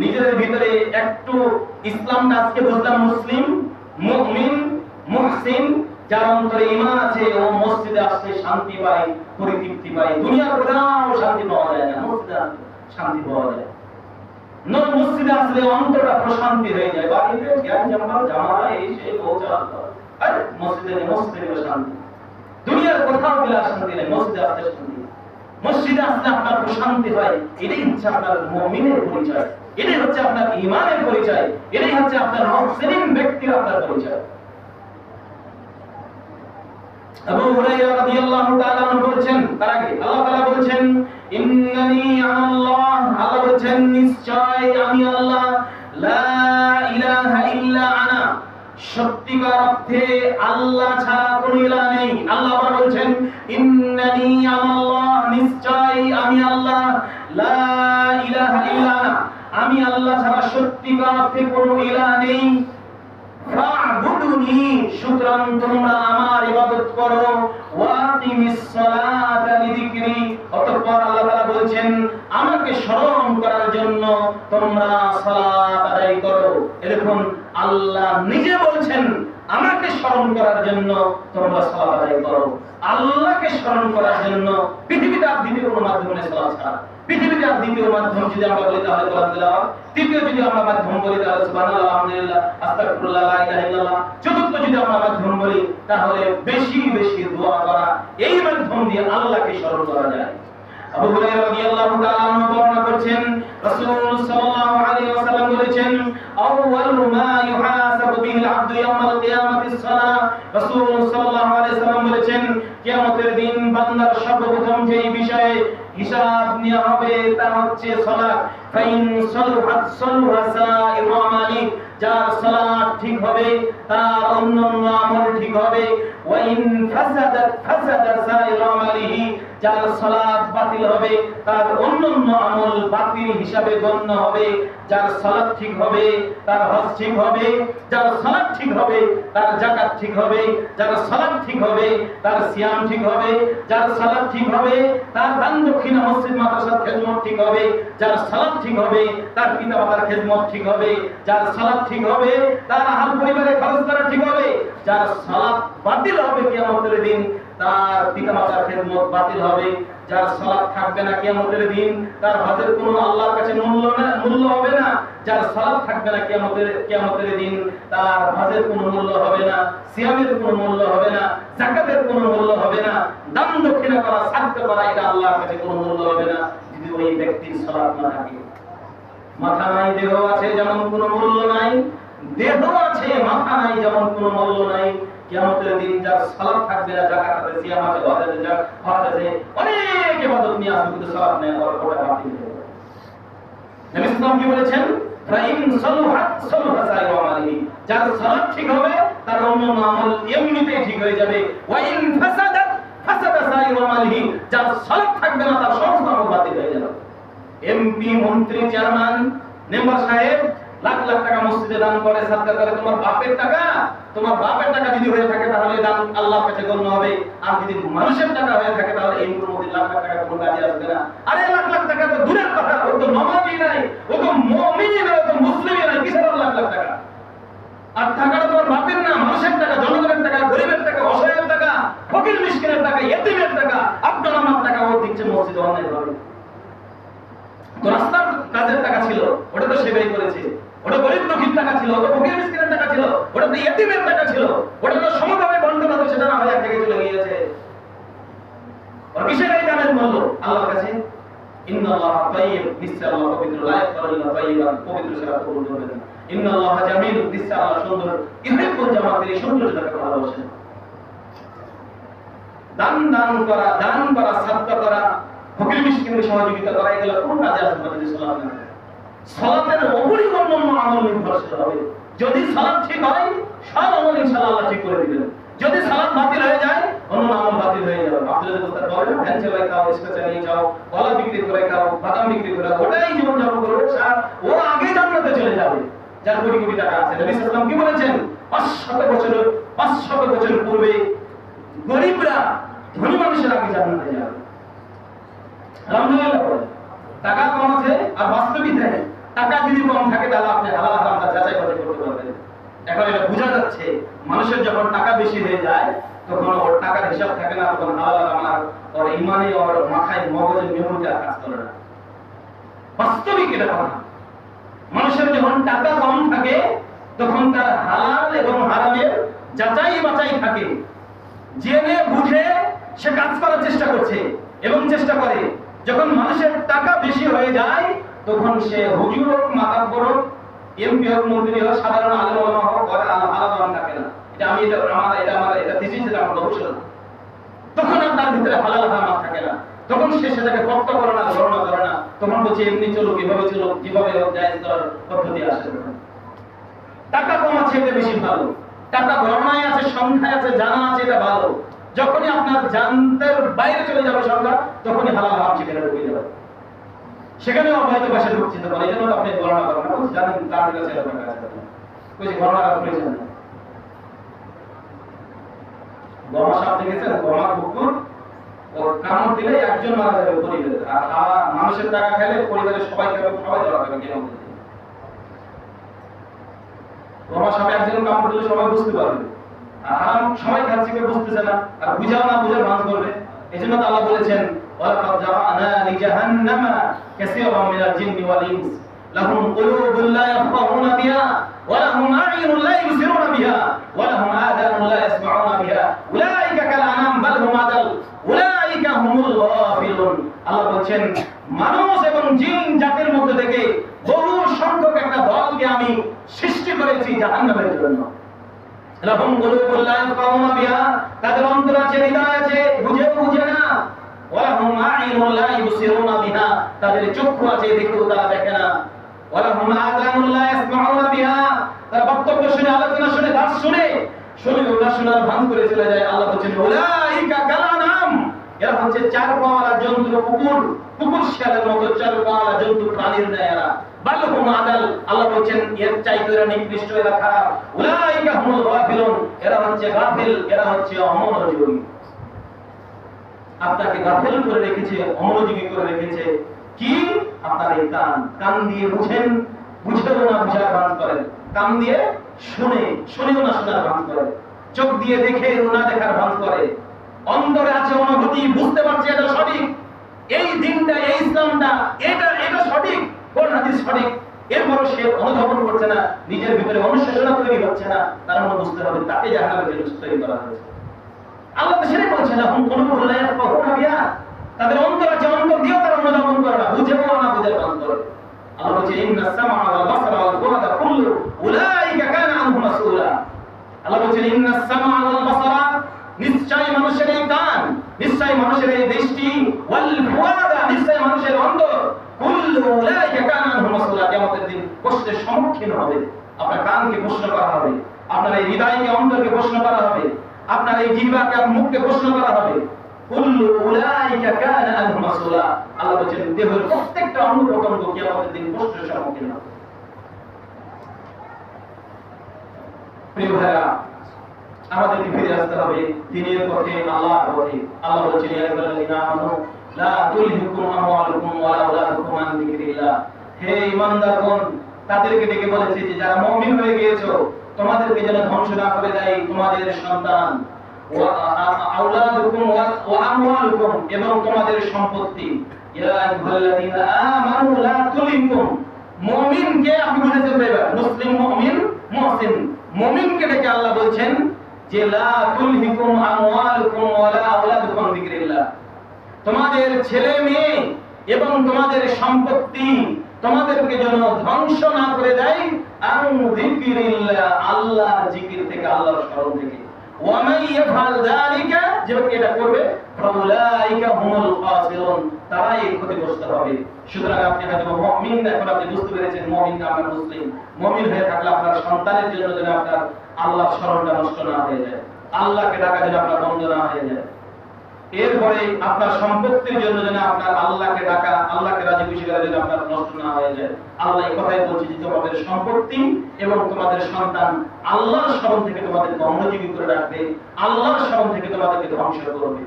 নিজেদের ভিতরে একটু ইসলামটা আজকে বুঝলাম, মুসলিম, মুমিন, মুহসিন, যার অন্তরে ঈমান আছে, ও মসজিদে আসলে শান্তি পায়, পরিতৃপ্তি পায়। দুনিয়ার কোথাও শান্তি পাওয়া যায় না, মসজিদে শান্তি পাওয়া যায়। মসজিদে আসলে অন্তরটা প্রশান্তি হয়ে যায়। বাড়িতে জ্ঞান জামালা এই সেই আর মসজিদে শান্তি। দুনিয়ার কোথাও গেলে শান্তি নেই, মসজিদে আসলে শান্তি। মসজিদে আসলে আপনার প্রশান্তি হয়। এটাই হচ্ছে আপনার মুমিনের পরিচয়, এটাই হচ্ছে আপনার ঈমানের পরিচয়, এটাই হচ্ছে আপনার মুসলিম ব্যক্তির আপনার পরিচয়। আবু হুরায়রা রাদিয়াল্লাহু তাআলা বলেছেন, তার আগে আল্লাহ তাআলা বলেছেন, ইন্নানি আল্লাহ, আল্লাহ বলেছেন নিশ্চয় আমি আল্লাহ, লা ইলাহা ইল্লা আনা, সত্যিকার অর্থে আল্লাহ ছাড়া কোনো ইলাহ নেই। আল্লাহ আবার বলছেন, ইন্নানি আল্লাহ, নিশ্চয় আমি আল্লাহ, লা ইলাহা ইল্লা আনা, আমি আল্লাহ ছাড়া সত্যিকার অর্থে কোনো ইলাহ নেই। ফা'বুদুনি, সুতরাং তোমরা আমার ইবাদত করো, ওয়াকিমিস সালাতা লিযিকরি, অতঃপর আল্লাহ তাআলা বলেছেন আমাকে স্মরণ করার জন্য তোমরা সালাত আদায় করো। এরকম আল্লাহ নিজে বলছেন আমাকে স্মরণ করার জন্য তোমরা সালাত আদায় করো। আল্লাহকে স্মরণ করার জন্য পৃথিবীতে আর দ্বিতীয় কোনো মাধ্যম নেই সালাত ছাড়া। পৃথিবীতে আর দ্বিতীয় মাধ্যম যদি আমরা বলি তাহলে কোরআন তেলাওয়াত, তৃতীয় যদি আমরা মাধ্যম বলি তাহলে সুবহানাল্লাহ, আলহামদুলিল্লাহ, আস্তাগফিরুল্লাহ, লা ইলাহা ইল্লাল্লাহ, চতুর্থ যদি আমরা মাধ্যম বলি তাহলে বেশি বেশি দোয়া করা, এই মাধ্যম দিয়ে আল্লাহকে স্মরণ করা যায়। আবু হুরায়রা রাদিয়াল্লাহু তাআলা আনহু বর্ণনা করেছেন, রাসূল সাল্লাল্লাহু আলাইহি ওয়াসাল্লাম বলেছেন, আউয়ালু মা ইউহাসাবু বিহিল আবদু ইয়াওমাল কিয়ামাতিস সালাহ, রাসূল সাল্লাল্লাহু আলাইহি ওয়াসাল্লাম বলেছেন কিয়ামতের দিন বান্দার সর্বপ্রথম যেই বিষয়ে হিসাব নেওয়া হবে তা হচ্ছে সালাত। ফাইন সালুহাত সালুহা সাইরু আমালি, যার সালাত ঠিক হবে তার অন্যান্য আমল ঠিক হবে। ওয়াইন ফাসাদাত ফাসাদা সাইরু আমালিহি, যার সালাত বাতিল হবে তার অন্যান্য আমল বাতিল হিসাবে গণ্য হবে। যার সালাত ঠিক হবে তার হজ ঠিক হবে, যার সালাত ঠিক হবে তার যাকাত ঠিক হবে, যার সালাত ঠিক হবে তার সিয়াম ঠিক হবে, যার সালাত ঠিক হবে তার দান দক্ষিণা মসজিদ মাদ্রাসার খেদমত ঠিক হবে, যার সালাত ঠিক হবে তার পিতামাতার খেদমত ঠিক হবে, যার সালাত ঠিক হবে তার আহল পরিবারের খরচ করা ঠিক হবে। যার সালাত বাতিল হবে কিয়ামতের দিন তার পিতামাতার খেদমত বাতিল হবে। যার সালাত থাকবে না কিয়ামতের দিন তার হজের কোনো আল্লাহর কাছে মূল্য হবে না। যার সালাত থাকবে না কিয়ামতের দিন তার হজের কোনো মূল্য হবে না, সিয়ামের কোনো মূল্য হবে না, যাকাতের কোনো মূল্য হবে না, দান দক্ষিণা করা, সাদকা করা, এটা আল্লাহর কাছে কোনো মূল্য হবে না যদি ওই ব্যক্তির সালাত না থাকে। মাথা নাই দেহ আছে যেমন কোনো মূল্য নাই, দেহ আছে মাথা নাই যেমন কোনো মূল্য নাই। কিয়ামতের দিন যার সালাত থাকবে না, যাকাত আছে, সিয়াম আছে, হজ আছে, হজ আছে, অনেক ইবাদত নিয়ে আসবে কিন্তু সালাত নেই, ওটা বাতিল হয়ে যাবে। নবী সাল্লাল্লাহু আলাইহি ওয়াসাল্লাম কি বলেছেন? ফাইন সালুহাত সালুহা সাইরু আমালিহি, যার সালাত ঠিক হবে তার অন্যান্য আমল এমনিতেই ঠিক হয়ে যাবে। ওয়াইন ফাসাদাত ফাসাদা সাইরু আমালিহি, যার সালাত থাকবে না তার সমস্ত আমল বাতিল হয়ে যাবে। এমপি, মন্ত্রী, চেয়ারম্যান, মেম্বার সাহেব লাখ লাখ টাকা মসজিদে দান করে, সাদকা করে, তোমার বাপের টাকা যদি হয়ে থাকে তাহলে দান আল্লাহর কাছে গণ্য হবে। আর যদি মানুষের টাকা হয়ে থাকে তাহলে এই মধ্যে লাখ লাখ টাকা কোনো কাজে আসবে না। আরে লাখ লাখ টাকা তো দূরের কথা, ও তো নামাজি নাই, ও তো মুমিনই নাই, ও তো মুসলিমই নাই, কিসের লাখ লাখ টাকা? আর টাকাটা তোমার বাপের না, মানুষের টাকা, জনগণের টাকা, গরিবের টাকা, অসহায়ের টাকা, ফকির মিসকিনের টাকা, ইতিমের টাকা, আপনার আমার টাকা ও দিচ্ছে মসজিদে অন্যায় ভাবে। তো রাস্তার কাজের টাকা ছিল, ওটা তো সে ব্যয় করেছে। ওটা গরিব দুঃখীর টাকা ছিল, ওটা ফকির মিসকিনের টাকা ছিল, ওটা তো ইতিমের টাকা ছিল, ওটা তো সমভাবে বন্টন হবে, সেটা না হয়ে এক জায়গায় চলে গিয়েছে। আর কিসের এই দানের মূল্য আল্লাহর কাছে? ইন্নাল্লাহা তাইয়্যিব, নিশ্চয় আল্লাহ পবিত্র, লা ইয়াকবালু ইল্লা তাইয়্যিবান, পবিত্র ছাড়া কবুল করবে না। ইন্নাল্লাহা জামিল, নিশ্চয় আল্লাহ সুন্দর, ইউহিব্বুল জামাতিল, সৌন্দর্যটাকে ভালোবাসেন। দান করা, সাদকা করা, ফকির মিসকিনের সহযোগিতা করা, এগুলো কোন কাজে আসবে নবী সাল্লাল্লাহু আলাইহি ওয়াসাল্লাম? সালাতের উপরই অন্যান্য আমল নির্ভরশীল হবে। যদি সালাত ঠিক হয় সব আমল ইনশাআল্লাহ আল্লাহ ঠিক করে দিবেন। যদি সালাত বাতিল হয়ে যায় অন্য যদি কোথাও বলেন ভ্যান চালায় খাও, রিক্সা চালিয়ে যাও, কলা বিক্রি করে খাও, বাদাম বিক্রি করে খাও, ওটাই জীবন যাপন করবে, ও আগে জান্নাতে চলে যাবে যার কোটি কোটি টাকা আছে। নবী সাল্লাল্লাহু আলাইহি ওয়াসাল্লাম কি বলেছেন? 500 বছর পূর্বে গরিবরা ধনী মানুষের আগে জান্নাতে যাবে। আলহামদুলিল্লাহ। টাকা কম আছে আর বাস্তবিক দেখেন টাকা যদি কম থাকে তাহলে আপনি হালাল হারামটা যাচাই বাছাই করতে পারবেন। এখন এটা বোঝা যাচ্ছে মানুষের যখন টাকা বেশি হয়ে যায় তখন ওর টাকার হিসাব থাকে না, তখন হালাল হারাম ওর ইমানে ওর মাথায় মগজের মেমোরিটা কাজ করে না। বাস্তবিক এটা কথা। মানুষের যখন টাকা কম থাকে তখন তার হালাল এবং হারামের যাচাই বাছাই থাকে, জেনে বুঝে সে কাজ করার চেষ্টা করছে এবং চেষ্টা করে। যখন মানুষের টাকা বেশি হয়ে যায় তখন সে হুজুর হোক, মাতাব্বর হোক, এমপি হোক, মন্ত্রী হোক, সাধারণ আলেম ওলামা হোক, ওর আলাদা থাকে না। এটা আমি এটা থিসিস, এটা আমার গবেষণা। তখন আর তার ভিতরে হালাল হারাম থাকে না, তখন সে সেটাকে তর্ক করে না, গণনা করে না, তখন বলছে এমনি চলো, কিভাবে চলো, যেভাবে জায়েজ করার পদ্ধতি আসে। টাকা কম আছে এটা বেশি ভালো, টাকা গণনায় আছে, সংখ্যায় আছে, জানা আছে, এটা ভালো। যখনই আপনার জানতের বাইরে চলে যাবে সংখ্যা, তখনই হালাল হারাম সেখানে ঢুকে যাবে, সেখানে অবৈধ ভাষা ঢুকতে পারে। এই জন্য আপনি গণনা করেন না, জানেন তার কাছে আপনার কাছে ওই যে গণনা করার প্রয়োজন নেই। গমা সাপ দেখেছেন? গমা কুকুর ও কামড় দিলে একজন মারা যাবে পরিবারে, আর মানুষের টাকা খেলে পরিবারের সবাই খাবে, সবাই ধরা খাবে। কেন? গমা সাপে একজন কামড় দিলে সবাই বুঝতে পারবে, আর সবাই খাচ্ছে কেউ বুঝতেছে না, আর বুঝাও না বুঝার ভান করবে। এই জন্য আল্লাহ বলেছেন ওয়ালাকাদ জাআনা লিজাহান্নামা কাসীরাম মিনাল জিন্নি ওয়াল ইনস লাহুম কুলুবুন লা ইয়াফকাহুনা বিহা ওয়া লাহুম আ'য়ুনুন লা ইবসিরুনা বিহা ওয়া লাহুম আযানুন লা ইয়াসমাউনা বিহা উলাইকা কাল আনাম বাল হুম আদাল উলাইকা হুমুল গাফিলুন। আল্লাহ বলেন মানুষ এবং জিন জাতির মধ্যে থেকে বহু সংখ্যক একটা দলকে আমি সৃষ্টি করেছি জাহান্নামের জন্য। লাহুম কুলুবুন লা ইয়াফকাহুনা বিহা, তাদের অন্তর আছে, হৃদয় আছে, বুঝে না। ওয়া লাহুম আ'য়ুনুন লা ইবসিরুনা বিহা, তাদের চক্ষু আছে, দেখেও তারা দেখে না। ওয়া লাহুম আযানুন লা ইয়াসমাউনা বিহা, তারা বক্তব্য শুনে, আলোচনা শুনে, দাস শুনে ওটা শোনার ভান করে চলে যায়। আল্লাহ বলেন উলাইকা কাল আনাম, এরা হচ্ছে চার পাওয়ালা জন্তু, কুকুর শিয়ালের মতো চার পাওয়ালা জন্তু, প্রাণীর ন্যায় এরা। বাল হুম আদাল, আল্লাহ বলেন এর চাইতে এরা নিকৃষ্ট, এরা খারাপ। উলাইকা হুমুল গাফিলুন, এরা হচ্ছে গাফিল, এরা হচ্ছে অমনোযোগী। আপনাকে গাফিল করে রেখেছে, অমনোযোগী করে রেখেছে কি? আপনার এই কান দিয়ে বুঝেন, বুঝেও না বুঝার ভান করেন, কান দিয়ে শুনেও না শোনার ভান করেন, চোখ দিয়ে দেখেও না দেখার ভান করে, অন্তরে আছে অনুভূতি, বুঝতে পারছে এটা সঠিক, এই দিনটা, এই ইসলামটা, এটা সঠিক, কোন হাদিস সঠিক, এরপরও সে অনুধাবন করছে না, নিজের ভিতরে অনুশোচনা তৈরি হচ্ছে না, তার মনে বুঝতে হবে তাকে জাহান্নামের জন্য তৈরি করা হয়েছে। আল্লাহ তো সেটাই বলছেন, হুম কুলুবুন লা ইয়াফকাহুনা বিহা, তাদের অন্তর আছে, অন্তর দিয়েও তারা অনুধাবন করে না, বুঝেও না বুঝার ভান করে। আল্লাহ বলছেন ইন্নাস সামআ ওয়াল বাসারা ওয়াল ফুআদা কুল্লু উলাইকা কানা আনহু মাসউলা। আল্লাহ বলছেন ইন্নাস সামআ ওয়াল বাসারা, নিশ্চয় মানুষের এই কান, নিশ্চয় মানুষের এই দৃষ্টি, ওয়াল ফুআদা, নিশ্চয় মানুষের অন্তর, কুল্লু উলাইকা কানা আনহু মাসউলা, কিয়ামতের দিন প্রশ্নের সম্মুখীন হবে। আপনার কানকে প্রশ্ন করা হবে, আপনার এই হৃদয়কে, অন্তরকে প্রশ্ন করা হবে, আপনার এই জিহ্বাকে, মুখকে প্রশ্ন করা হবে। কুল্লু উলাইকা কানা আনহু মাসউলা, আল্লাহ বলেন দেহের প্রত্যেকটা অঙ্গ প্রত্যঙ্গ কিয়ামতের দিন প্রশ্নের সম্মুখীন হবে। প্রিয় ভাইরা, আমাদেরকে ফিরে আসতে হবে দ্বীনের পথে, আল্লাহর পথে। আল্লাহ বলেছেন ইয়া আইয়ুহাল্লাযীনা আমানু লা তুলহিকুম আমওয়ালুকুম ওয়া লা আওলাদুকুম আন যিকরিল্লাহ। হে ঈমানদারগণ, তাদেরকে ডেকে বলেছে যে যারা মুমিন হয়ে গিয়েছো, তোমাদেরকে যেন ধ্বংস না করে দেয় তোমাদের সন্তান, ওয়া আওলাদুকুম ওয়া আমওয়ালুকুম, এবং তোমাদের সম্পত্তি। ইয়া আইয়ুহাল্লাযীনা আমানু লা তুলহিকুম, মুমিনকে আপনি বুঝেছেন ভাইবা, মুসলিম, মুমিন, মুহসিন, মুমিনকে ডেকে আল্লাহ বলছেন যে লা তুলহিকুম আমওয়ালুকুম ওয়া লা আওলাদুকুম আন যিকরিল্লাহ, তোমাদের ছেলে মেয়ে এবং তোমাদের সম্পত্তি তোমাদেরকে যেন ধ্বংস না করে দেয় আন যিকরিল্লাহ, আল্লাহর জিকির থেকে, আল্লাহর স্মরণ থেকে। ওয়া মান ইয়াফআল যালিকা, যে ব্যক্তি এটা করবে, ফাউলাইকা হুমুল খাসিরুন, তারাই ক্ষতিগ্রস্ত হবে। সুতরাং আপনি হয়তো মুমিন, এখন আপনি বুঝতে পেরেছেন মুমিন আমরা মুসলিম। মুমিন হয়ে থাকলে আপনার সন্তানের জন্য যেন আপনার আল্লাহর স্মরণটা নষ্ট না হয়ে যায়, আল্লাহকে ডাকা যেন আপনার বন্ধ না হয়ে যায়। এরপরে আপনার সম্পত্তির জন্য যেন আপনার আল্লাহকে ডাকা, আল্লাহকে রাজি খুশি করা যেন আপনার নষ্ট না হয়ে যায়। আল্লাহ এই কথাই বলছে যে তোমাদের সম্পত্তি এবং তোমাদের সন্তান আল্লাহর স্মরণ থেকে তোমাদেরকে অমনোযোগী করে রাখবে, আল্লাহর স্মরণ থেকে তোমাদেরকে ধ্বংস করবে।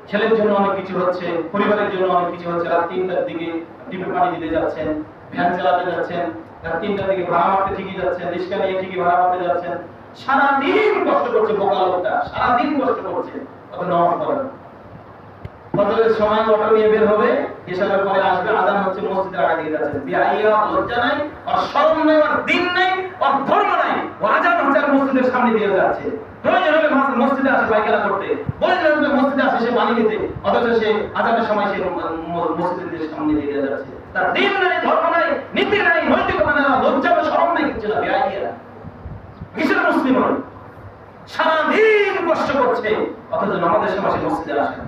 ছেলের জন্য অনেক কিছু হচ্ছে, পরিবারের জন্য অনেক কিছু হচ্ছে। রাত 3টার দিকে ডিপে পানি দিতে যাচ্ছেন, ভ্যান চালাতে যাচ্ছেন, রাত 3টার দিকে ভাড়া মারতে ঠিকই যাচ্ছেন, রিক্সা নিয়ে ঠিকই ভাড়া মারতে যাচ্ছেন, সারাদিন কষ্ট করছে বোকা লোকটা, সারাদিন কষ্ট করছে, অত নামাজ পড়ে না। ফজরের সময় অটো নিয়ে বের হবে, এসবের পরে আসবে, আজান হচ্ছে, মসজিদের আগে দিয়ে যাচ্ছে। বিআইয়া লজ্জা নাই, আর শরম নাই, আর দিন নাই, আর ধর্ম নাই, ও আজান হচ্ছে আর মসজিদের সামনে দিয়ে যাচ্ছে। প্রয়োজন হলে মসজিদে আসে পায়খানা করতে, প্রয়োজন হলে মসজিদে আসে সে পানি নিতে, অথচ সে আজানের সময় সে মসজিদের সামনে দিয়ে যাচ্ছে। তার দিন নাই, ধর্ম নাই, নীতি নাই, নৈতিকতা নাই, লজ্জা বা শরম নাই, কিছু না। বিআইয়া কিসের মুসলিম হয়? সারাদিন কষ্ট করছে, অথচ নামাজের সময় সে মসজিদে আসে না।